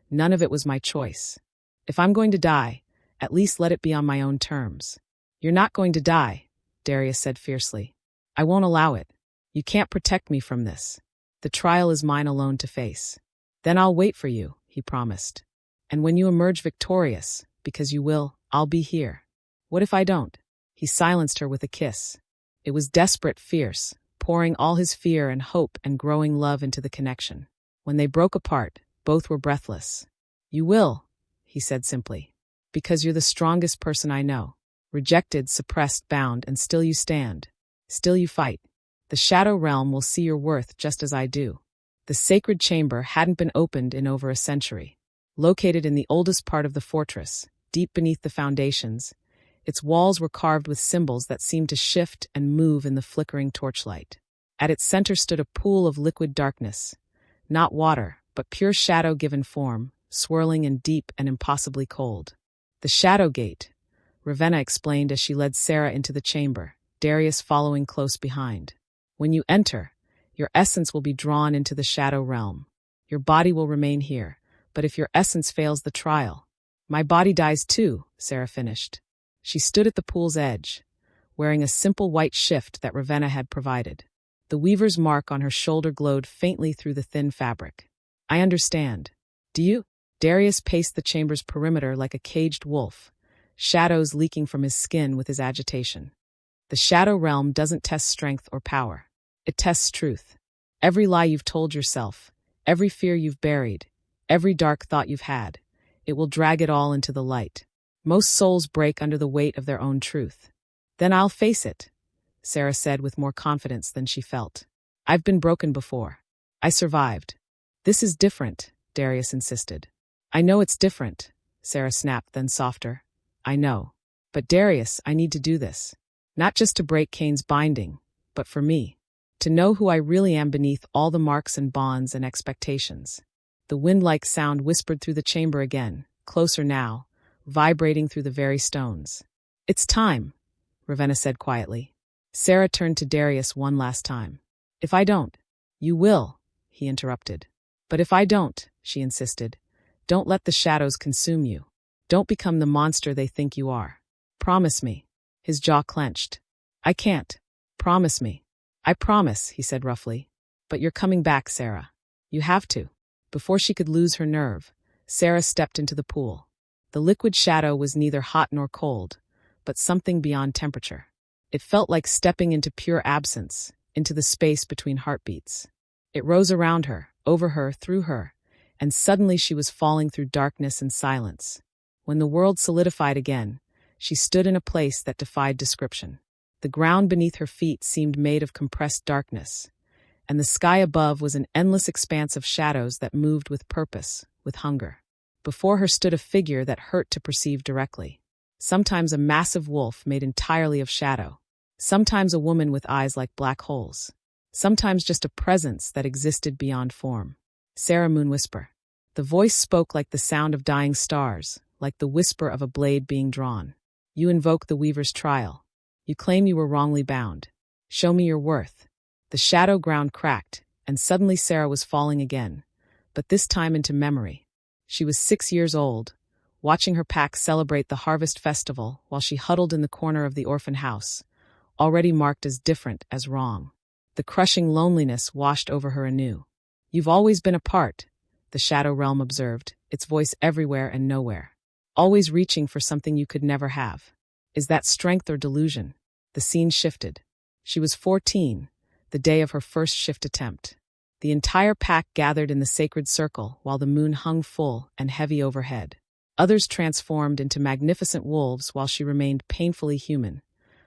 None of it was my choice. If I'm going to die, at least let it be on my own terms. You're not going to die, Darius said fiercely. I won't allow it. You can't protect me from this. The trial is mine alone to face. Then I'll wait for you, he promised. And when you emerge victorious, because you will, I'll be here. What if I don't? He silenced her with a kiss. It was desperate, fierce, pouring all his fear and hope and growing love into the connection. When they broke apart, both were breathless. You will, he said simply. Because you're the strongest person I know. Rejected, suppressed, bound, and still you stand. Still you fight. The Shadow Realm will see your worth just as I do. The sacred chamber hadn't been opened in over a century. Located in the oldest part of the fortress, deep beneath the foundations, its walls were carved with symbols that seemed to shift and move in the flickering torchlight. At its center stood a pool of liquid darkness. Not water, but pure shadow given form, swirling and deep and impossibly cold. The Shadow Gate, Ravenna explained as she led Sarah into the chamber, Darius following close behind. When you enter, your essence will be drawn into the Shadow Realm. Your body will remain here, but if your essence fails the trial, my body dies too, Sarah finished. She stood at the pool's edge, wearing a simple white shift that Ravenna had provided. The Weaver's mark on her shoulder glowed faintly through the thin fabric. I understand. Do you? Darius paced the chamber's perimeter like a caged wolf, shadows leaking from his skin with his agitation. The Shadow Realm doesn't test strength or power. It tests truth. Every lie you've told yourself, every fear you've buried, every dark thought you've had, it will drag it all into the light. Most souls break under the weight of their own truth. Then I'll face it, Sarah said with more confidence than she felt. I've been broken before. I survived. This is different, Darius insisted. I know it's different, Sarah snapped, then softer. I know. But Darius, I need to do this. Not just to break Cain's binding, but for me. To know who I really am beneath all the marks and bonds and expectations. The wind-like sound whispered through the chamber again, closer now, vibrating through the very stones. It's time, Ravenna said quietly. Sarah turned to Darius one last time. If I don't, you will, he interrupted. But if I don't, she insisted, don't let the shadows consume you. Don't become the monster they think you are. Promise me. His jaw clenched. I can't. Promise me. I promise, he said roughly. But you're coming back, Sarah. You have to. Before she could lose her nerve, Sarah stepped into the pool. The liquid shadow was neither hot nor cold, but something beyond temperature. It felt like stepping into pure absence, into the space between heartbeats. It rose around her, over her, through her, and suddenly she was falling through darkness and silence. When the world solidified again, She stood in a place that defied description. The ground beneath her feet seemed made of compressed darkness, and the sky above was an endless expanse of shadows that moved with purpose, with hunger. Before her stood a figure that hurt to perceive directly. Sometimes a massive wolf made entirely of shadow. Sometimes a woman with eyes like black holes. Sometimes just a presence that existed beyond form. Sarah Moonwhisper. The voice spoke like the sound of dying stars, like the whisper of a blade being drawn. You invoke the Weaver's trial. You claim you were wrongly bound. Show me your worth. The shadow ground cracked, and suddenly Sarah was falling again, but this time into memory. She was 6 years old, watching her pack celebrate the harvest festival while she huddled in the corner of the orphan house, already marked as different, as wrong. The crushing loneliness washed over her anew. You've always been apart, the shadow realm observed, its voice everywhere and nowhere. Always reaching for something you could never have. Is that strength or delusion? The scene shifted. She was 14, the day of her first shift attempt. The entire pack gathered in the sacred circle while the moon hung full and heavy overhead. Others transformed into magnificent wolves while she remained painfully human,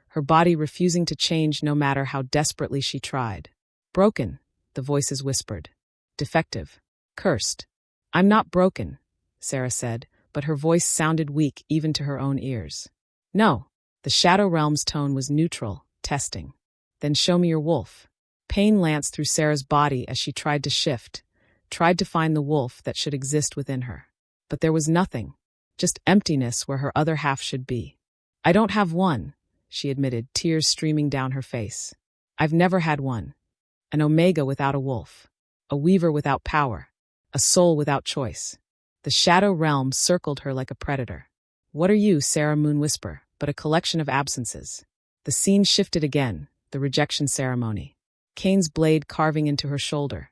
her body refusing to change no matter how desperately she tried. Broken, the voices whispered. Defective. Cursed. I'm not broken, Sarah said, but her voice sounded weak even to her own ears. No, the Shadow Realm's tone was neutral, testing. Then show me your wolf. Pain lanced through Sarah's body as she tried to shift, tried to find the wolf that should exist within her. But there was nothing, just emptiness where her other half should be. I don't have one, she admitted, tears streaming down her face. I've never had one. An Omega without a wolf. A Weaver without power. A soul without choice. The Shadow Realm circled her like a predator. What are you, Sarah Moonwhisper, but a collection of absences? The scene shifted again, the rejection ceremony. Cain's blade carving into her shoulder,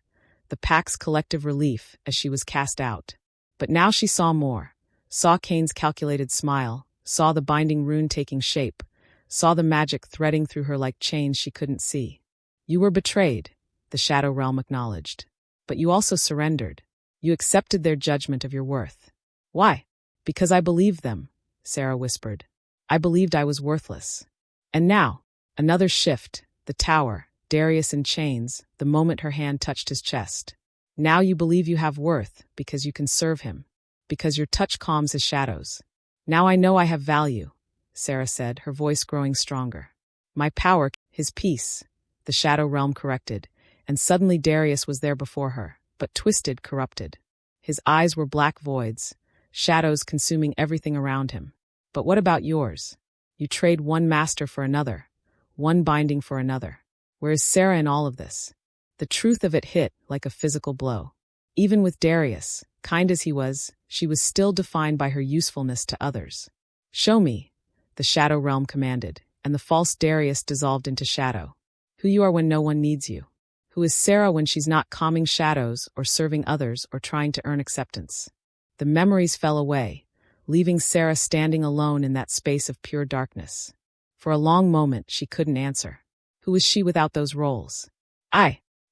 the pack's collective relief as she was cast out. But now she saw more, saw Cain's calculated smile, saw the binding rune taking shape, saw the magic threading through her like chains she couldn't see. You were betrayed, the Shadow Realm acknowledged. But you also surrendered. You accepted their judgment of your worth. Why? Because I believed them, Sarah whispered. I believed I was worthless. And now, another shift, the tower, Darius in chains, the moment her hand touched his chest. Now you believe you have worth because you can serve him, because your touch calms his shadows. Now I know I have value, Sarah said, her voice growing stronger. My power, his peace, the Shadow Realm corrected, and suddenly Darius was there before her, but twisted, corrupted. His eyes were black voids, shadows consuming everything around him. But what about yours? You trade one master for another, one binding for another. Where is Sarah in all of this? The truth of it hit like a physical blow. Even with Darius, kind as he was, she was still defined by her usefulness to others. Show me, the Shadow Realm commanded, and the false Darius dissolved into shadow. Who you are when no one needs you. Who is Sarah when she's not calming shadows or serving others or trying to earn acceptance? The memories fell away, leaving Sarah standing alone in that space of pure darkness. For a long moment, she couldn't answer. Who was she without those roles?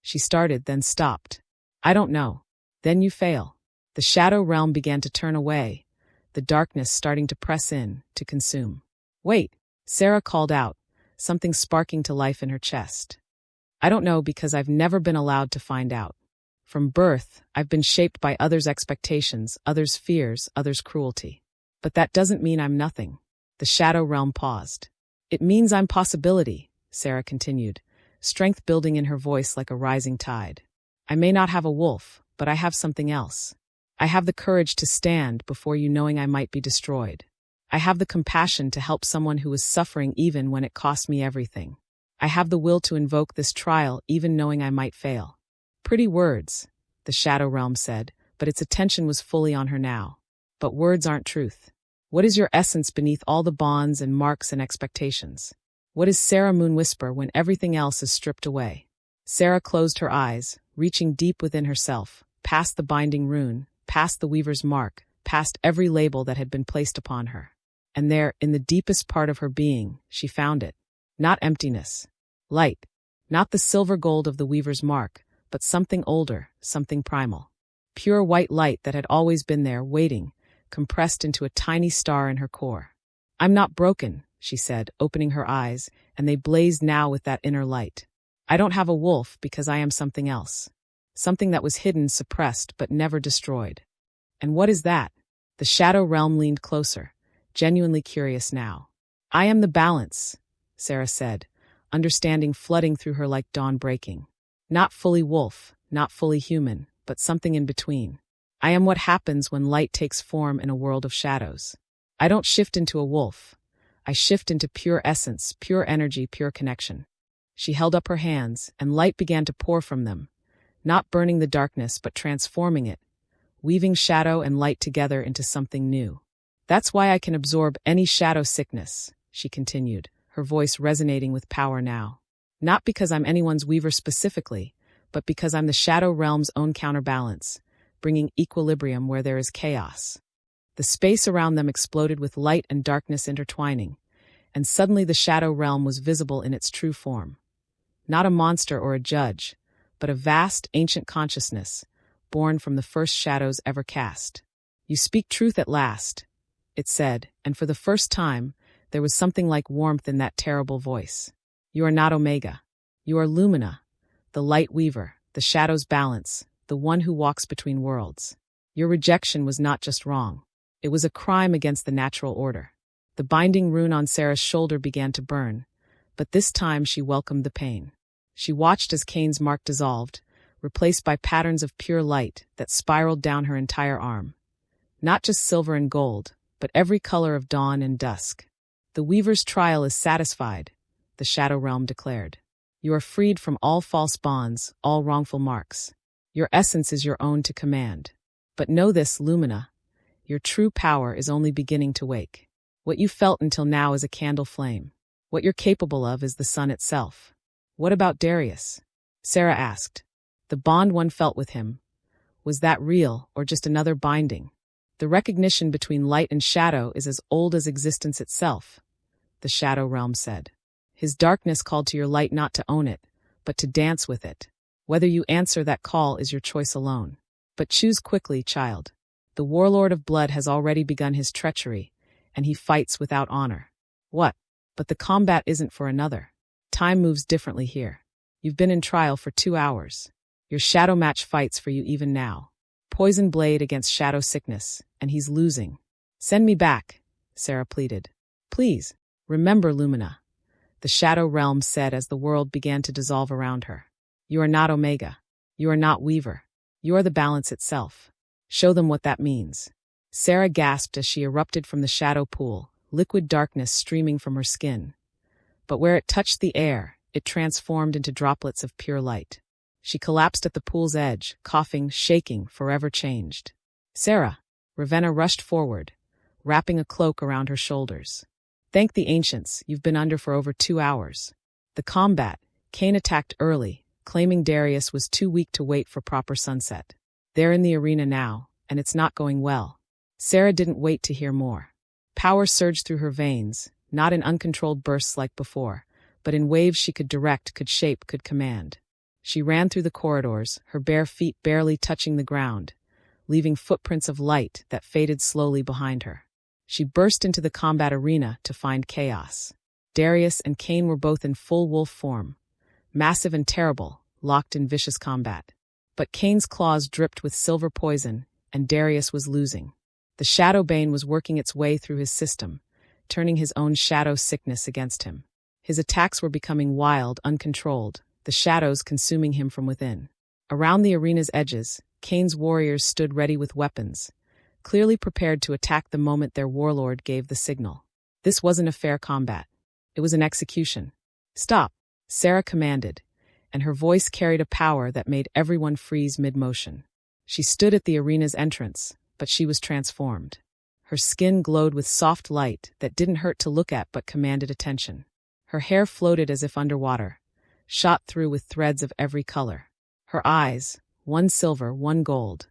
She started, then stopped. I don't know. Then you fail. The Shadow Realm began to turn away, the darkness starting to press in, to consume. Wait, Sarah called out, something sparking to life in her chest. I don't know because I've never been allowed to find out. From birth, I've been shaped by others' expectations, others' fears, others' cruelty. But that doesn't mean I'm nothing. The Shadow Realm paused. It means I'm possibility, Sarah continued, strength building in her voice like a rising tide. I may not have a wolf, but I have something else. I have the courage to stand before you knowing I might be destroyed. I have the compassion to help someone who is suffering even when it costs me everything. I have the will to invoke this trial even knowing I might fail. Pretty words, the Shadow Realm said, but its attention was fully on her now. But words aren't truth. What is your essence beneath all the bonds and marks and expectations? What is Sarah Moonwhisper when everything else is stripped away? Sarah closed her eyes, reaching deep within herself, past the binding rune, past the Weaver's mark, past every label that had been placed upon her. And there, in the deepest part of her being, she found it. Not emptiness. Light. Not the silver gold of the Weaver's mark, but something older, something primal. Pure white light that had always been there, waiting, compressed into a tiny star in her core. I'm not broken, she said, opening her eyes, and they blazed now with that inner light. I don't have a wolf because I am something else. Something that was hidden, suppressed, but never destroyed. And what is that? The shadow realm leaned closer, genuinely curious now. I am the balance, Sarah said, understanding flooding through her like dawn breaking. Not fully wolf, not fully human, but something in between. I am what happens when light takes form in a world of shadows. I don't shift into a wolf. I shift into pure essence, pure energy, pure connection. She held up her hands, and light began to pour from them, not burning the darkness but transforming it, weaving shadow and light together into something new. That's why I can absorb any shadow sickness, she continued, her voice resonating with power now. Not because I'm anyone's weaver specifically, but because I'm the shadow realm's own counterbalance, bringing equilibrium where there is chaos. The space around them exploded with light and darkness intertwining, and suddenly the shadow realm was visible in its true form. Not a monster or a judge, but a vast, ancient consciousness, born from the first shadows ever cast. You speak truth at last, it said, and for the first time, there was something like warmth in that terrible voice. You are not Omega. You are Lumina, the light weaver, the shadow's balance, the one who walks between worlds. Your rejection was not just wrong. It was a crime against the natural order. The binding rune on Sarah's shoulder began to burn, but this time she welcomed the pain. She watched as Cain's mark dissolved, replaced by patterns of pure light that spiraled down her entire arm. Not just silver and gold, but every color of dawn and dusk. The weaver's trial is satisfied, the shadow realm declared. You are freed from all false bonds, all wrongful marks. Your essence is your own to command. But know this, Lumina, your true power is only beginning to wake. What you felt until now is a candle flame. What you're capable of is the sun itself. What about Darius? Sarah asked. The bond one felt with him. Was that real, or just another binding? The recognition between light and shadow is as old as existence itself, the shadow realm said. His darkness called to your light not to own it, but to dance with it. Whether you answer that call is your choice alone. But choose quickly, child. The warlord of blood has already begun his treachery, and he fights without honor. What? But the combat isn't for another. Time moves differently here. You've been in trial for 2 hours. Your shadow match fights for you even now. Poison blade against shadow sickness, and he's losing. Send me back, Sarah pleaded. Please, remember Lumina, the shadow realm said as the world began to dissolve around her. You are not Omega. You are not Weaver. You are the balance itself. Show them what that means. Sarah gasped as she erupted from the shadow pool, liquid darkness streaming from her skin. But where it touched the air, it transformed into droplets of pure light. She collapsed at the pool's edge, coughing, shaking, forever changed. Sarah, Ravenna rushed forward, wrapping a cloak around her shoulders. Thank the ancients, you've been under for over 2 hours. The combat, Cain attacked early, claiming Darius was too weak to wait for proper sunset. They're in the arena now, and it's not going well. Sarah didn't wait to hear more. Power surged through her veins, not in uncontrolled bursts like before, but in waves she could direct, could shape, could command. She ran through the corridors, her bare feet barely touching the ground, leaving footprints of light that faded slowly behind her. She burst into the combat arena to find chaos. Darius and Cain were both in full wolf form, massive and terrible, locked in vicious combat. But Cain's claws dripped with silver poison, and Darius was losing. The shadow bane was working its way through his system, turning his own shadow sickness against him. His attacks were becoming wild, uncontrolled, the shadows consuming him from within. Around the arena's edges, Cain's warriors stood ready with weapons, clearly prepared to attack the moment their warlord gave the signal. This wasn't a fair combat. It was an execution. Stop, Sarah commanded, and her voice carried a power that made everyone freeze mid-motion. She stood at the arena's entrance, but she was transformed. Her skin glowed with soft light that didn't hurt to look at but commanded attention. Her hair floated as if underwater, shot through with threads of every color. Her eyes, one silver, one gold,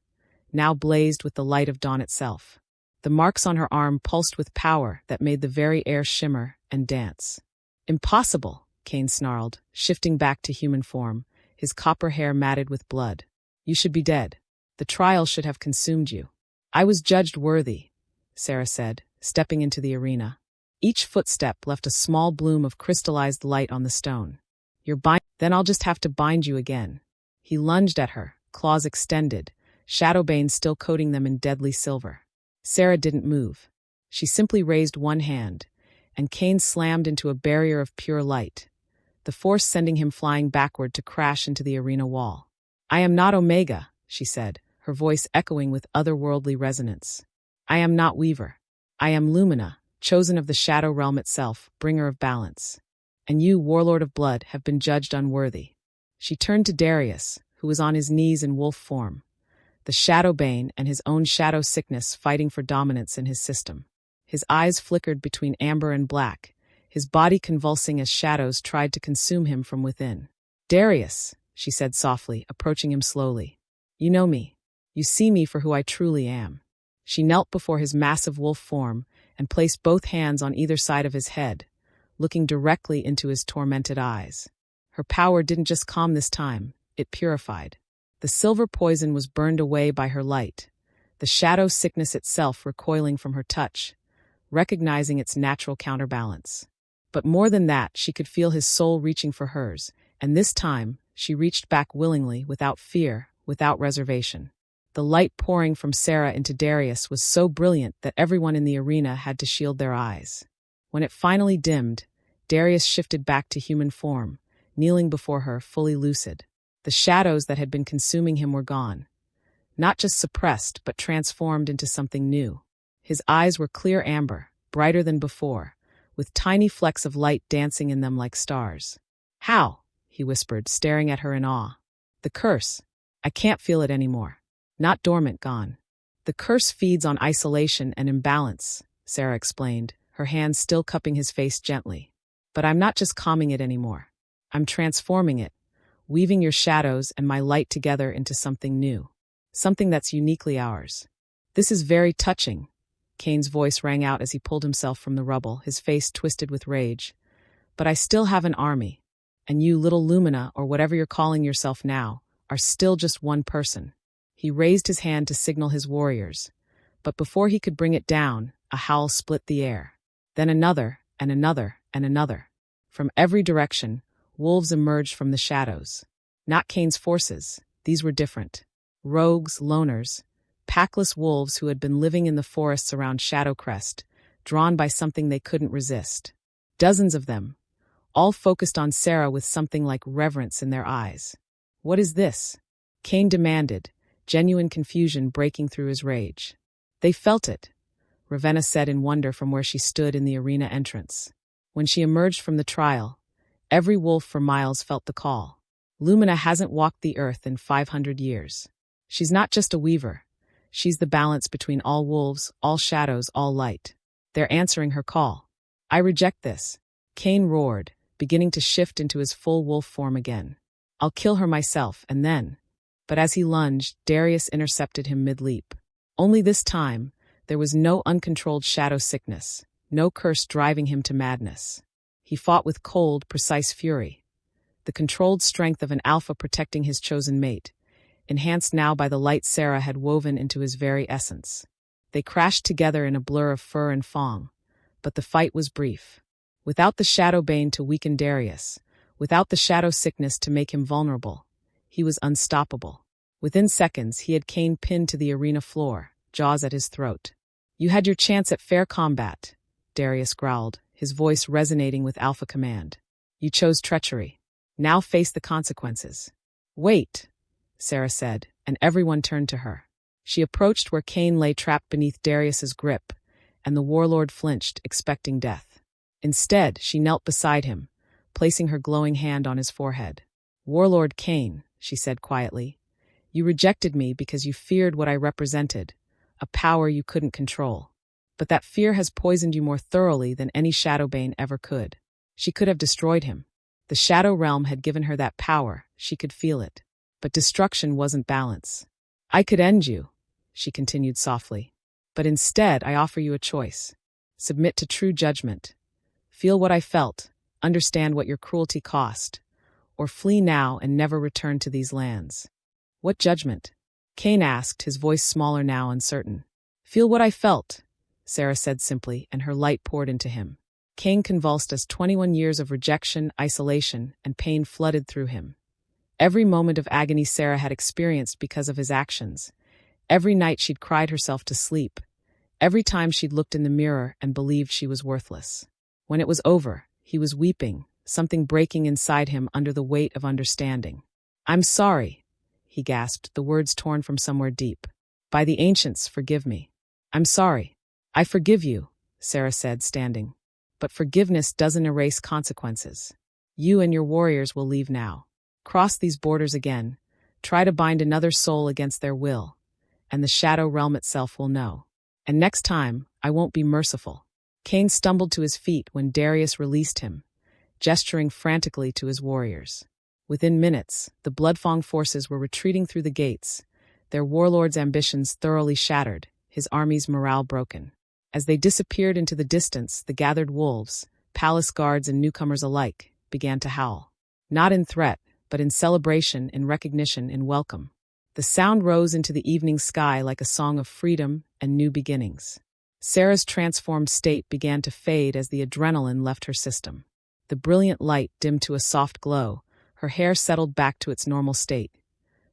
now blazed with the light of dawn itself. The marks on her arm pulsed with power that made the very air shimmer and dance. Impossible, Cain snarled, shifting back to human form, his copper hair matted with blood. You should be dead. The trial should have consumed you. I was judged worthy, Sarah said, stepping into the arena. Each footstep left a small bloom of crystallized light on the stone. Then I'll just have to bind you again. He lunged at her, claws extended, Shadowbane still coating them in deadly silver. Sarah didn't move. She simply raised one hand, and Cain slammed into a barrier of pure light, the force sending him flying backward to crash into the arena wall. I am not Omega, she said, her voice echoing with otherworldly resonance. I am not Weaver. I am Lumina, chosen of the Shadow Realm itself, bringer of balance. And you, Warlord of Blood, have been judged unworthy. She turned to Darius, who was on his knees in wolf form, the Shadowbane and his own shadow sickness fighting for dominance in his system. His eyes flickered between amber and black, his body convulsing as shadows tried to consume him from within. Darius, she said softly, approaching him slowly. You know me. You see me for who I truly am. She knelt before his massive wolf form and placed both hands on either side of his head, looking directly into his tormented eyes. Her power didn't just calm this time, it purified. The silver poison was burned away by her light, the shadow sickness itself recoiling from her touch, recognizing its natural counterbalance. But more than that, she could feel his soul reaching for hers, and this time, she reached back willingly, without fear, without reservation. The light pouring from Sarah into Darius was so brilliant that everyone in the arena had to shield their eyes. When it finally dimmed, Darius shifted back to human form, kneeling before her, fully lucid. The shadows that had been consuming him were gone. Not just suppressed, but transformed into something new. His eyes were clear amber, brighter than before, with tiny flecks of light dancing in them like stars. How? He whispered, staring at her in awe. The curse. I can't feel it anymore. Not dormant, gone. The curse feeds on isolation and imbalance, Sarah explained, her hand still cupping his face gently. But I'm not just calming it anymore. I'm transforming it, weaving your shadows and my light together into something new. Something that's uniquely ours. This is very touching. Cain's voice rang out as he pulled himself from the rubble, his face twisted with rage. But I still have an army. And you, little Lumina, or whatever you're calling yourself now, are still just one person. He raised his hand to signal his warriors. But before he could bring it down, a howl split the air. Then another, and another, and another. From every direction, wolves emerged from the shadows. Not Cain's forces, these were different. Rogues, loners, packless wolves who had been living in the forests around Shadowcrest, drawn by something they couldn't resist. Dozens of them, all focused on Sarah with something like reverence in their eyes. What is this? Cain demanded, genuine confusion breaking through his rage. They felt it, Ravenna said in wonder from where she stood in the arena entrance. When she emerged from the trial, every wolf for miles felt the call. Lumina hasn't walked the earth in 500 years. She's not just a weaver. She's the balance between all wolves, all shadows, all light. They're answering her call. I reject this. Cain roared, beginning to shift into his full wolf form again. I'll kill her myself, and then... But as he lunged, Darius intercepted him mid-leap. Only this time, there was no uncontrolled shadow sickness, no curse driving him to madness. He fought with cold, precise fury, the controlled strength of an alpha protecting his chosen mate, enhanced now by the light Sarah had woven into his very essence. They crashed together in a blur of fur and fang, but the fight was brief. Without the Shadowbane to weaken Darius, without the shadow sickness to make him vulnerable, he was unstoppable. Within seconds, he had Cain pinned to the arena floor, jaws at his throat. You had your chance at fair combat, Darius growled, his voice resonating with alpha command. You chose treachery. Now face the consequences. Wait, Sarah said, and everyone turned to her. She approached where Cain lay trapped beneath Darius's grip, and the warlord flinched, expecting death. Instead, she knelt beside him, placing her glowing hand on his forehead. Warlord Cain, she said quietly, you rejected me because you feared what I represented, a power you couldn't control. But that fear has poisoned you more thoroughly than any Shadowbane ever could. She could have destroyed him. The Shadow Realm had given her that power, she could feel it. But destruction wasn't balance. I could end you, she continued softly. But instead, I offer you a choice. Submit to true judgment. Feel what I felt, understand what your cruelty cost, or flee now and never return to these lands. What judgment? Cain asked, his voice smaller now, uncertain. Feel what I felt, Sarah said simply, and her light poured into him. Cain convulsed as 21 years of rejection, isolation, and pain flooded through him. Every moment of agony Sarah had experienced because of his actions. Every night she'd cried herself to sleep. Every time she'd looked in the mirror and believed she was worthless. When it was over, he was weeping, something breaking inside him under the weight of understanding. "I'm sorry," he gasped, the words torn from somewhere deep. "By the ancients, forgive me." "I'm sorry." "I forgive you," Sarah said, standing. "But forgiveness doesn't erase consequences. You and your warriors will leave now. Cross these borders again, try to bind another soul against their will, and the shadow realm itself will know. And next time, I won't be merciful." Cain stumbled to his feet when Darius released him, gesturing frantically to his warriors. Within minutes, the Bloodfang forces were retreating through the gates, their warlord's ambitions thoroughly shattered, his army's morale broken. As they disappeared into the distance, the gathered wolves, palace guards and newcomers alike, began to howl. Not in threat, but in celebration, in recognition, in welcome. The sound rose into the evening sky like a song of freedom and new beginnings. Sarah's transformed state began to fade as the adrenaline left her system. The brilliant light dimmed to a soft glow, her hair settled back to its normal state,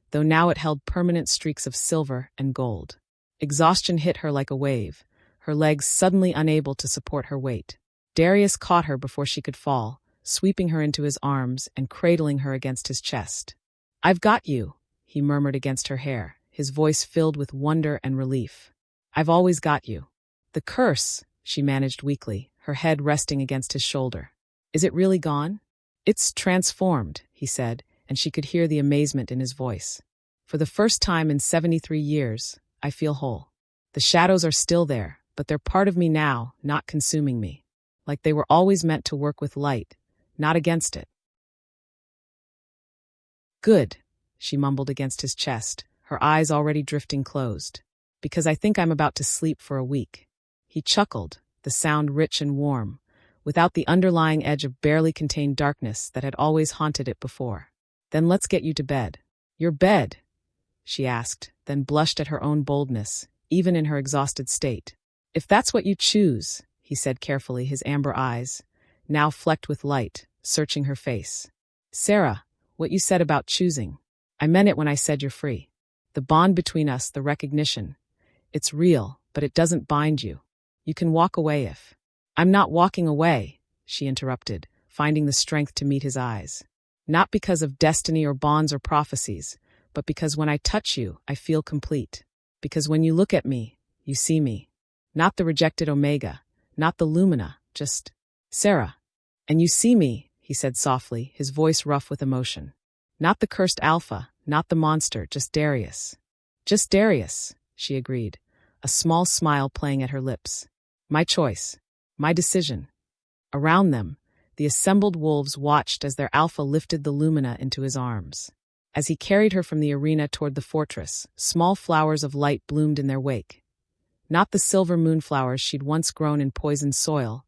though now it held permanent streaks of silver and gold. Exhaustion hit her like a wave, her legs suddenly unable to support her weight. Darius caught her before she could fall, sweeping her into his arms and cradling her against his chest. "I've got you," he murmured against her hair, his voice filled with wonder and relief. "I've always got you." "The curse," she managed weakly, her head resting against his shoulder. "Is it really gone?" "It's transformed," he said, and she could hear the amazement in his voice. "For the first time in 73 years, I feel whole. The shadows are still there, but they're part of me now, not consuming me. Like they were always meant to work with light, not against it." "Good," she mumbled against his chest, her eyes already drifting closed. "Because I think I'm about to sleep for a week." He chuckled, the sound rich and warm, without the underlying edge of barely contained darkness that had always haunted it before. "Then let's get you to bed." "Your bed?" she asked, then blushed at her own boldness, even in her exhausted state. "If that's what you choose," he said carefully, his amber eyes, now flecked with light, searching her face. "Sarah, what you said about choosing. I meant it when I said you're free. The bond between us, the recognition. It's real, but it doesn't bind you. You can walk away if—" "I'm not walking away," she interrupted, finding the strength to meet his eyes. "Not because of destiny or bonds or prophecies, but because when I touch you, I feel complete. Because when you look at me, you see me. Not the rejected Omega, not the Lumina, just Sarah. And you see me," he said softly, his voice rough with emotion. "Not the cursed Alpha, not the monster, just Darius." "Just Darius," she agreed, a small smile playing at her lips. "My choice. My decision." Around them, the assembled wolves watched as their Alpha lifted the Lumina into his arms. As he carried her from the arena toward the fortress, small flowers of light bloomed in their wake. Not the silver moonflowers she'd once grown in poisoned soil,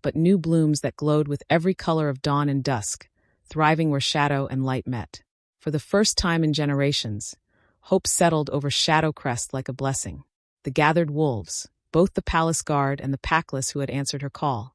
but new blooms that glowed with every color of dawn and dusk, thriving where shadow and light met. For the first time in generations, hope settled over Shadowcrest like a blessing. The gathered wolves, both the palace guard and the packless who had answered her call,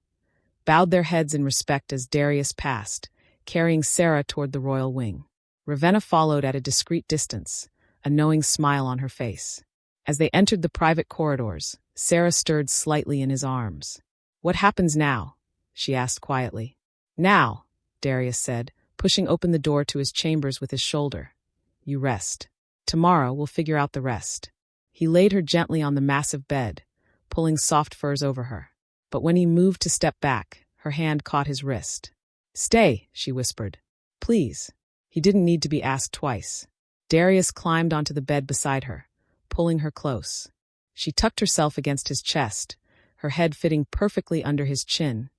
bowed their heads in respect as Darius passed, carrying Sarah toward the royal wing. Ravenna followed at a discreet distance, a knowing smile on her face. As they entered the private corridors, Sarah stirred slightly in his arms. "What happens now?" she asked quietly. "Now," Darius said, pushing open the door to his chambers with his shoulder. "You rest. Tomorrow we'll figure out the rest." He laid her gently on the massive bed, pulling soft furs over her. But when he moved to step back, her hand caught his wrist. "Stay," she whispered. "Please." He didn't need to be asked twice. Darius climbed onto the bed beside her, pulling her close. She tucked herself against his chest, her head fitting perfectly under his chin,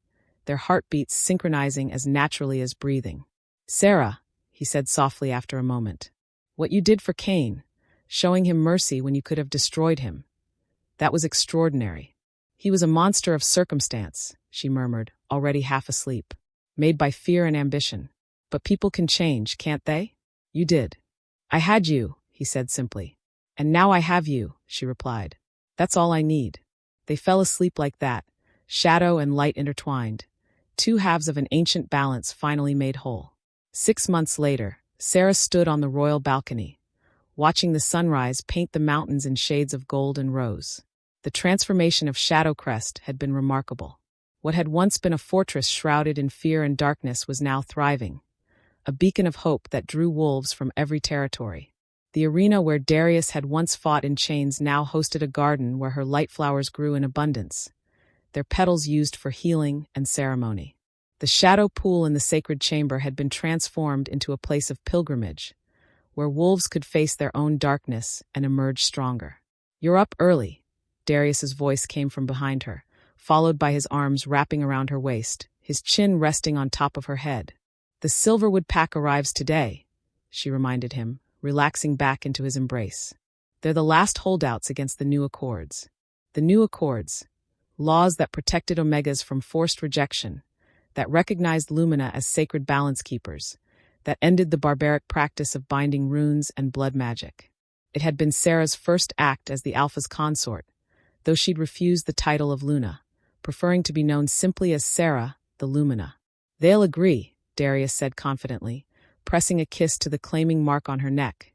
their heartbeats synchronizing as naturally as breathing. "Sarah," he said softly after a moment, "what you did for Cain, showing him mercy when you could have destroyed him, that was extraordinary." "He was a monster of circumstance," she murmured, already half asleep, "made by fear and ambition. But people can change, can't they? You did." "I had you," he said simply. "And now I have you," she replied. "That's all I need." They fell asleep like that, shadow and light intertwined, two halves of an ancient balance finally made whole. 6 months later, Sarah stood on the royal balcony, watching the sunrise paint the mountains in shades of gold and rose. The transformation of Shadowcrest had been remarkable. What had once been a fortress shrouded in fear and darkness was now thriving, a beacon of hope that drew wolves from every territory. The arena where Darius had once fought in chains now hosted a garden where her light flowers grew in abundance, their petals used for healing and ceremony. The shadow pool in the sacred chamber had been transformed into a place of pilgrimage, where wolves could face their own darkness and emerge stronger. "You're up early," Darius's voice came from behind her, followed by his arms wrapping around her waist, his chin resting on top of her head. "The Silverwood Pack arrives today," she reminded him, relaxing back into his embrace. "They're the last holdouts against the New Accords." The New Accords, laws that protected Omegas from forced rejection, that recognized Lumina as sacred balance keepers, that ended the barbaric practice of binding runes and blood magic. It had been Sarah's first act as the Alpha's consort, though she'd refused the title of Luna, preferring to be known simply as Sarah, the Lumina. "They'll agree," Darius said confidently, pressing a kiss to the claiming mark on her neck,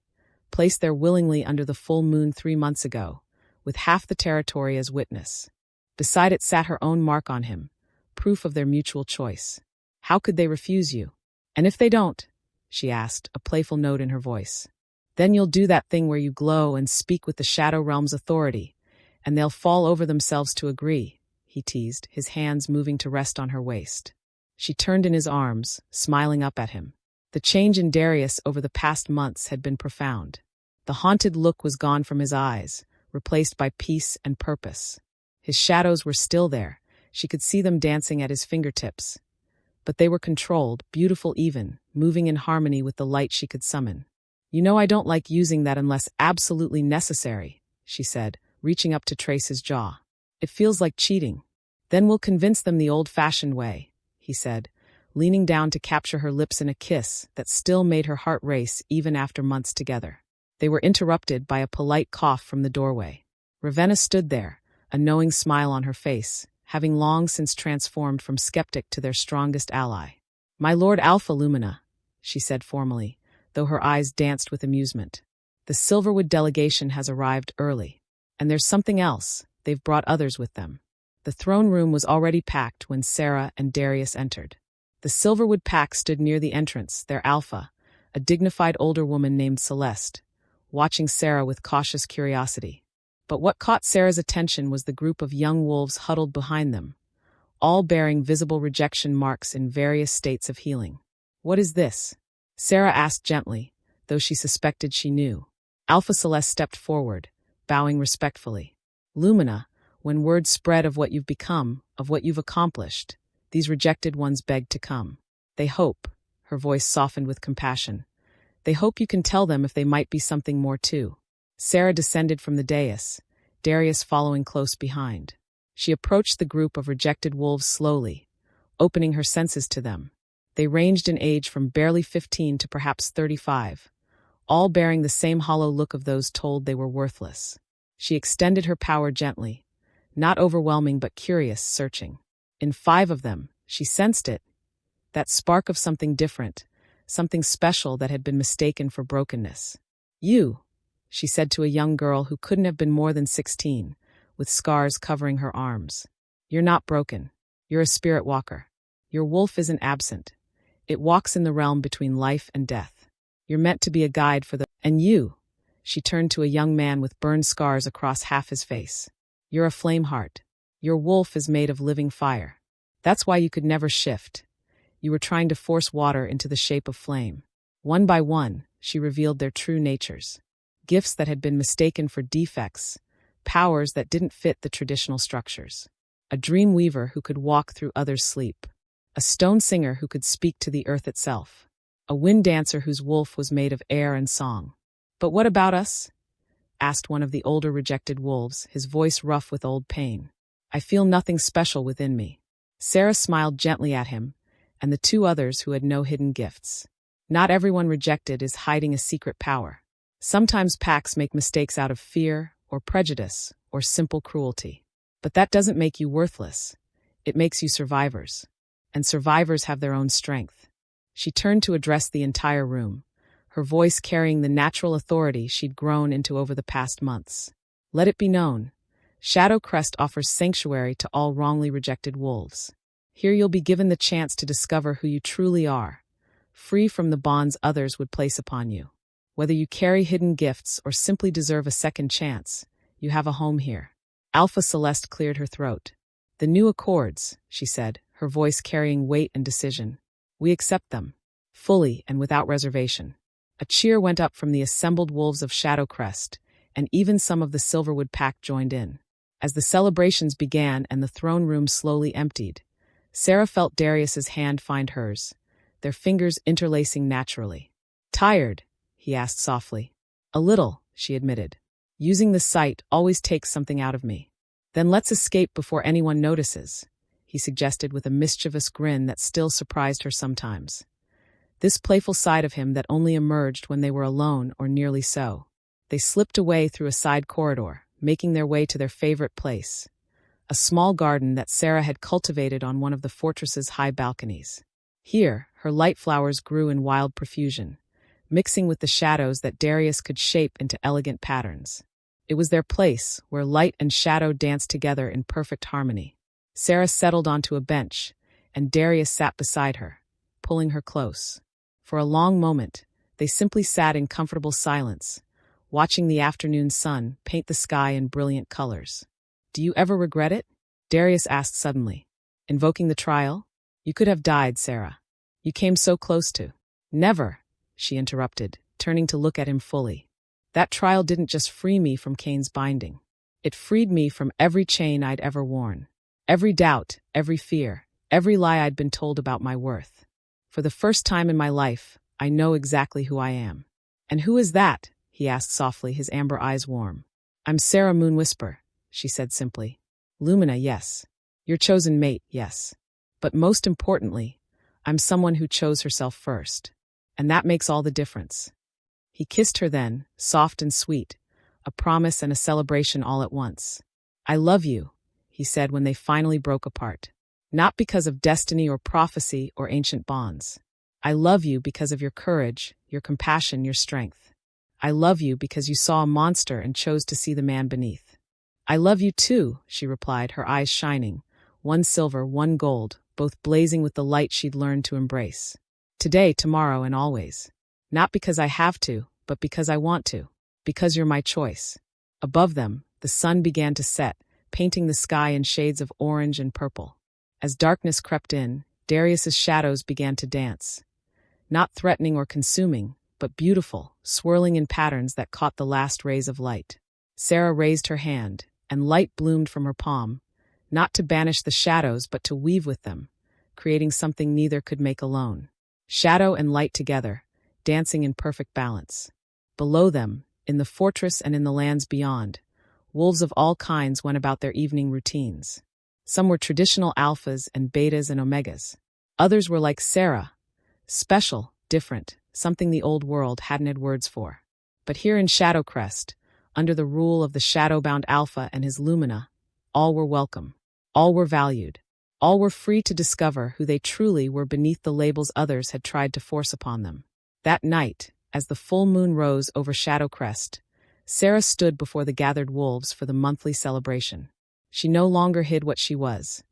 placed there willingly under the full moon 3 months ago, with half the territory as witness. Beside it sat her own mark on him, proof of their mutual choice. "How could they refuse you? And if they don't?" she asked, a playful note in her voice. "Then you'll do that thing where you glow and speak with the Shadow Realm's authority, and they'll fall over themselves to agree," he teased, his hands moving to rest on her waist. She turned in his arms, smiling up at him. The change in Darius over the past months had been profound. The haunted look was gone from his eyes, replaced by peace and purpose. His shadows were still there, she could see them dancing at his fingertips. But they were controlled, beautiful even, moving in harmony with the light she could summon. "You know I don't like using that unless absolutely necessary," she said, reaching up to trace his jaw. "It feels like cheating." "Then we'll convince them the old-fashioned way," he said, leaning down to capture her lips in a kiss that still made her heart race even after months together. They were interrupted by a polite cough from the doorway. Ravenna stood there, a knowing smile on her face, having long since transformed from skeptic to their strongest ally. "My Lord Alpha Lumina," she said formally, though her eyes danced with amusement. "The Silverwood delegation has arrived early. And there's something else, they've brought others with them." The throne room was already packed when Sarah and Darius entered. The Silverwood Pack stood near the entrance, their alpha, a dignified older woman named Celeste, watching Sarah with cautious curiosity. But what caught Sarah's attention was the group of young wolves huddled behind them, all bearing visible rejection marks in various states of healing. "What is this?" Sarah asked gently, though she suspected she knew. Alpha Celeste stepped forward, bowing respectfully. "Lumina, when word spread of what you've become, of what you've accomplished, these rejected ones begged to come. They hope," her voice softened with compassion, "they hope you can tell them if they might be something more too." Sarah descended from the dais, Darius following close behind. She approached the group of rejected wolves slowly, opening her senses to them. They ranged in age from barely 15 to perhaps 35, all bearing the same hollow look of those told they were worthless. She extended her power gently, not overwhelming but curious, searching. In 5 of them, she sensed it, that spark of something different, something special that had been mistaken for brokenness. "You," she said to a young girl who couldn't have been more than 16, with scars covering her arms. "You're not broken. You're a spirit walker. Your wolf isn't absent. It walks in the realm between life and death. You're meant to be a guide for the—" "And you," she turned to a young man with burned scars across half his face. "You're a flame heart. Your wolf is made of living fire. That's why you could never shift. You were trying to force water into the shape of flame." One by one, she revealed their true natures. Gifts that had been mistaken for defects, powers that didn't fit the traditional structures. A dream weaver who could walk through others' sleep. A stone singer who could speak to the earth itself. A wind dancer whose wolf was made of air and song. "But what about us?" asked one of the older rejected wolves, his voice rough with old pain. "I feel nothing special within me." Sarah smiled gently at him, and the 2 others who had no hidden gifts. Not everyone rejected is hiding a secret power. Sometimes packs make mistakes out of fear, or prejudice, or simple cruelty. But that doesn't make you worthless. It makes you survivors. and survivors have their own strength. She turned to address the entire room, her voice carrying the natural authority she'd grown into over the past months. Let it be known, Shadow Crest offers sanctuary to all wrongly rejected wolves. Here you'll be given the chance to discover who you truly are, free from the bonds others would place upon you. Whether you carry hidden gifts or simply deserve a second chance, you have a home here. Alpha Celeste cleared her throat. The new accords, she said, her voice carrying weight and decision. We accept them, fully and without reservation. A cheer went up from the assembled wolves of Shadow Crest, and even some of the Silverwood pack joined in. As the celebrations began and the throne room slowly emptied, Sarah felt Darius's hand find hers, their fingers interlacing naturally. Tired? He asked softly. A little, she admitted. Using the sight always takes something out of me. Then let's escape before anyone notices, he suggested with a mischievous grin that still surprised her sometimes. This playful side of him that only emerged when they were alone or nearly so. They slipped away through a side corridor, making their way to their favorite place, a small garden that Sarah had cultivated on one of the fortress's high balconies. Here, her light flowers grew in wild profusion, mixing with the shadows that Darius could shape into elegant patterns. It was their place, where light and shadow danced together in perfect harmony. Sarah settled onto a bench, and Darius sat beside her, pulling her close. For a long moment, they simply sat in comfortable silence, watching the afternoon sun paint the sky in brilliant colors. Do you ever regret it? Darius asked suddenly. Invoking the trial? You could have died, Sarah. You came so close to. Never, she interrupted, turning to look at him fully. That trial didn't just free me from Cain's binding. It freed me from every chain I'd ever worn. Every doubt, every fear, every lie I'd been told about my worth. For the first time in my life, I know exactly who I am. And who is that? He asked softly, his amber eyes warm. I'm Sarah Moonwhisper, she said simply. Lumina, yes. Your chosen mate, yes. But most importantly, I'm someone who chose herself first. And that makes all the difference. He kissed her then, soft and sweet, a promise and a celebration all at once. I love you, he said when they finally broke apart. Not because of destiny or prophecy or ancient bonds. I love you because of your courage, your compassion, your strength. I love you because you saw a monster and chose to see the man beneath. I love you too, she replied, her eyes shining, one silver, one gold, both blazing with the light she'd learned to embrace. Today, tomorrow, and always. Not because I have to, but because I want to. Because you're my choice. Above them, the sun began to set, painting the sky in shades of orange and purple. As darkness crept in, Darius's shadows began to dance. Not threatening or consuming, but beautiful, swirling in patterns that caught the last rays of light. Sarah raised her hand, and light bloomed from her palm, not to banish the shadows but to weave with them, creating something neither could make alone. Shadow and light together, dancing in perfect balance. Below them, in the fortress and in the lands beyond, wolves of all kinds went about their evening routines. Some were traditional alphas and betas and omegas. Others were like Sarah, special, different, something the old world hadn't had words for. But here in Shadow Crest, under the rule of the shadow-bound Alpha and his Lumina, all were welcome, all were valued, all were free to discover who they truly were beneath the labels others had tried to force upon them. That night, as the full moon rose over Shadow Crest, Sarah stood before the gathered wolves for the monthly celebration. She no longer hid what she was,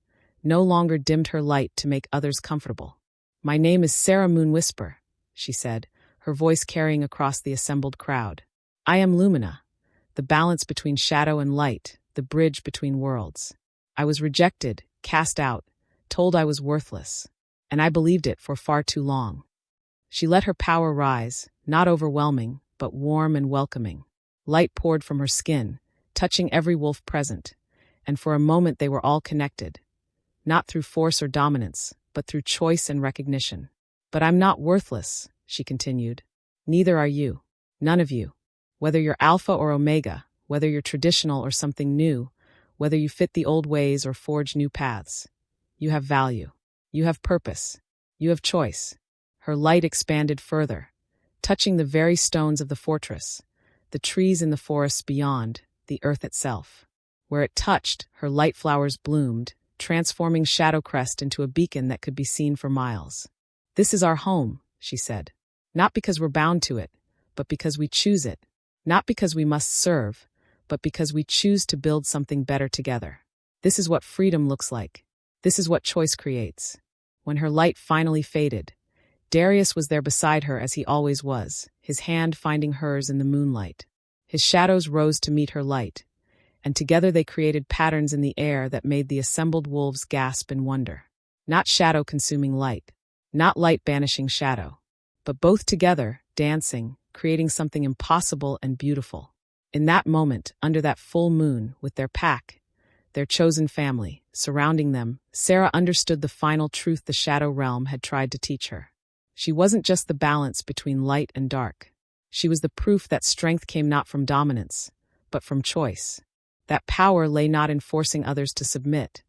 no longer dimmed her light to make others comfortable. My name is Sarah Moonwhisper, she said, her voice carrying across the assembled crowd. I am Lumina, the balance between shadow and light, the bridge between worlds. I was rejected, cast out, told I was worthless, and I believed it for far too long. She let her power rise, not overwhelming, but warm and welcoming. Light poured from her skin, touching every wolf present, and for a moment they were all connected, not through force or dominance, but through choice and recognition. But I'm not worthless, she continued. Neither are you. None of you. Whether you're Alpha or Omega, whether you're traditional or something new, whether you fit the old ways or forge new paths, you have value. You have purpose. You have choice. Her light expanded further, touching the very stones of the fortress, the trees in the forests beyond, the earth itself. Where it touched, her light flowers bloomed, transforming Shadowcrest into a beacon that could be seen for miles. "This is our home," she said. "Not because we're bound to it, but because we choose it. Not because we must serve, but because we choose to build something better together. This is what freedom looks like. This is what choice creates." When her light finally faded, Darius was there beside her as he always was, his hand finding hers in the moonlight. His shadows rose to meet her light, and together they created patterns in the air that made the assembled wolves gasp in wonder. Not shadow consuming light, not light banishing shadow, but both together, dancing, creating something impossible and beautiful. In that moment, under that full moon, with their pack, their chosen family, surrounding them, Sarah understood the final truth the Shadow Realm had tried to teach her. She wasn't just the balance between light and dark. She was the proof that strength came not from dominance, but from choice. That power lay not in forcing others to submit,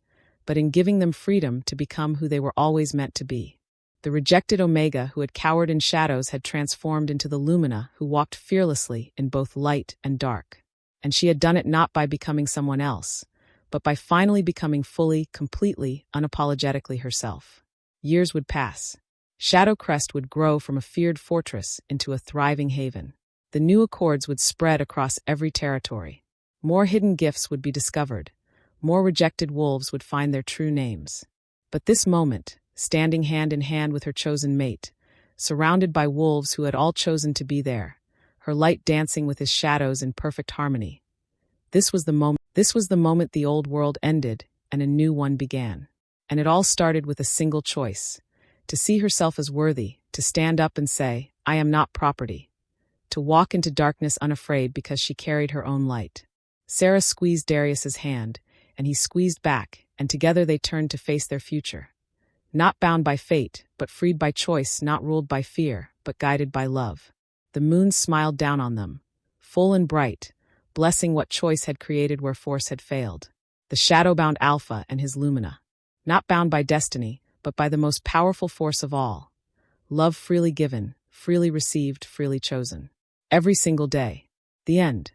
but in giving them freedom to become who they were always meant to be. The rejected Omega who had cowered in shadows had transformed into the Lumina who walked fearlessly in both light and dark. And she had done it not by becoming someone else, but by finally becoming fully, completely, unapologetically herself. Years would pass. Shadowcrest would grow from a feared fortress into a thriving haven. The new accords would spread across every territory. More hidden gifts would be discovered. More rejected wolves would find their true names. But this moment, standing hand in hand with her chosen mate, surrounded by wolves who had all chosen to be there, her light dancing with his shadows in perfect harmony. This was the moment the old world ended and a new one began. And it all started with a single choice: to see herself as worthy, to stand up and say, "I am not property," to walk into darkness unafraid because she carried her own light. Sarah squeezed Darius's hand, and he squeezed back, and together they turned to face their future. Not bound by fate, but freed by choice, not ruled by fear, but guided by love. The moon smiled down on them, full and bright, blessing what choice had created where force had failed. The shadow-bound Alpha and his Lumina. Not bound by destiny, but by the most powerful force of all. Love freely given, freely received, freely chosen. Every single day. The end.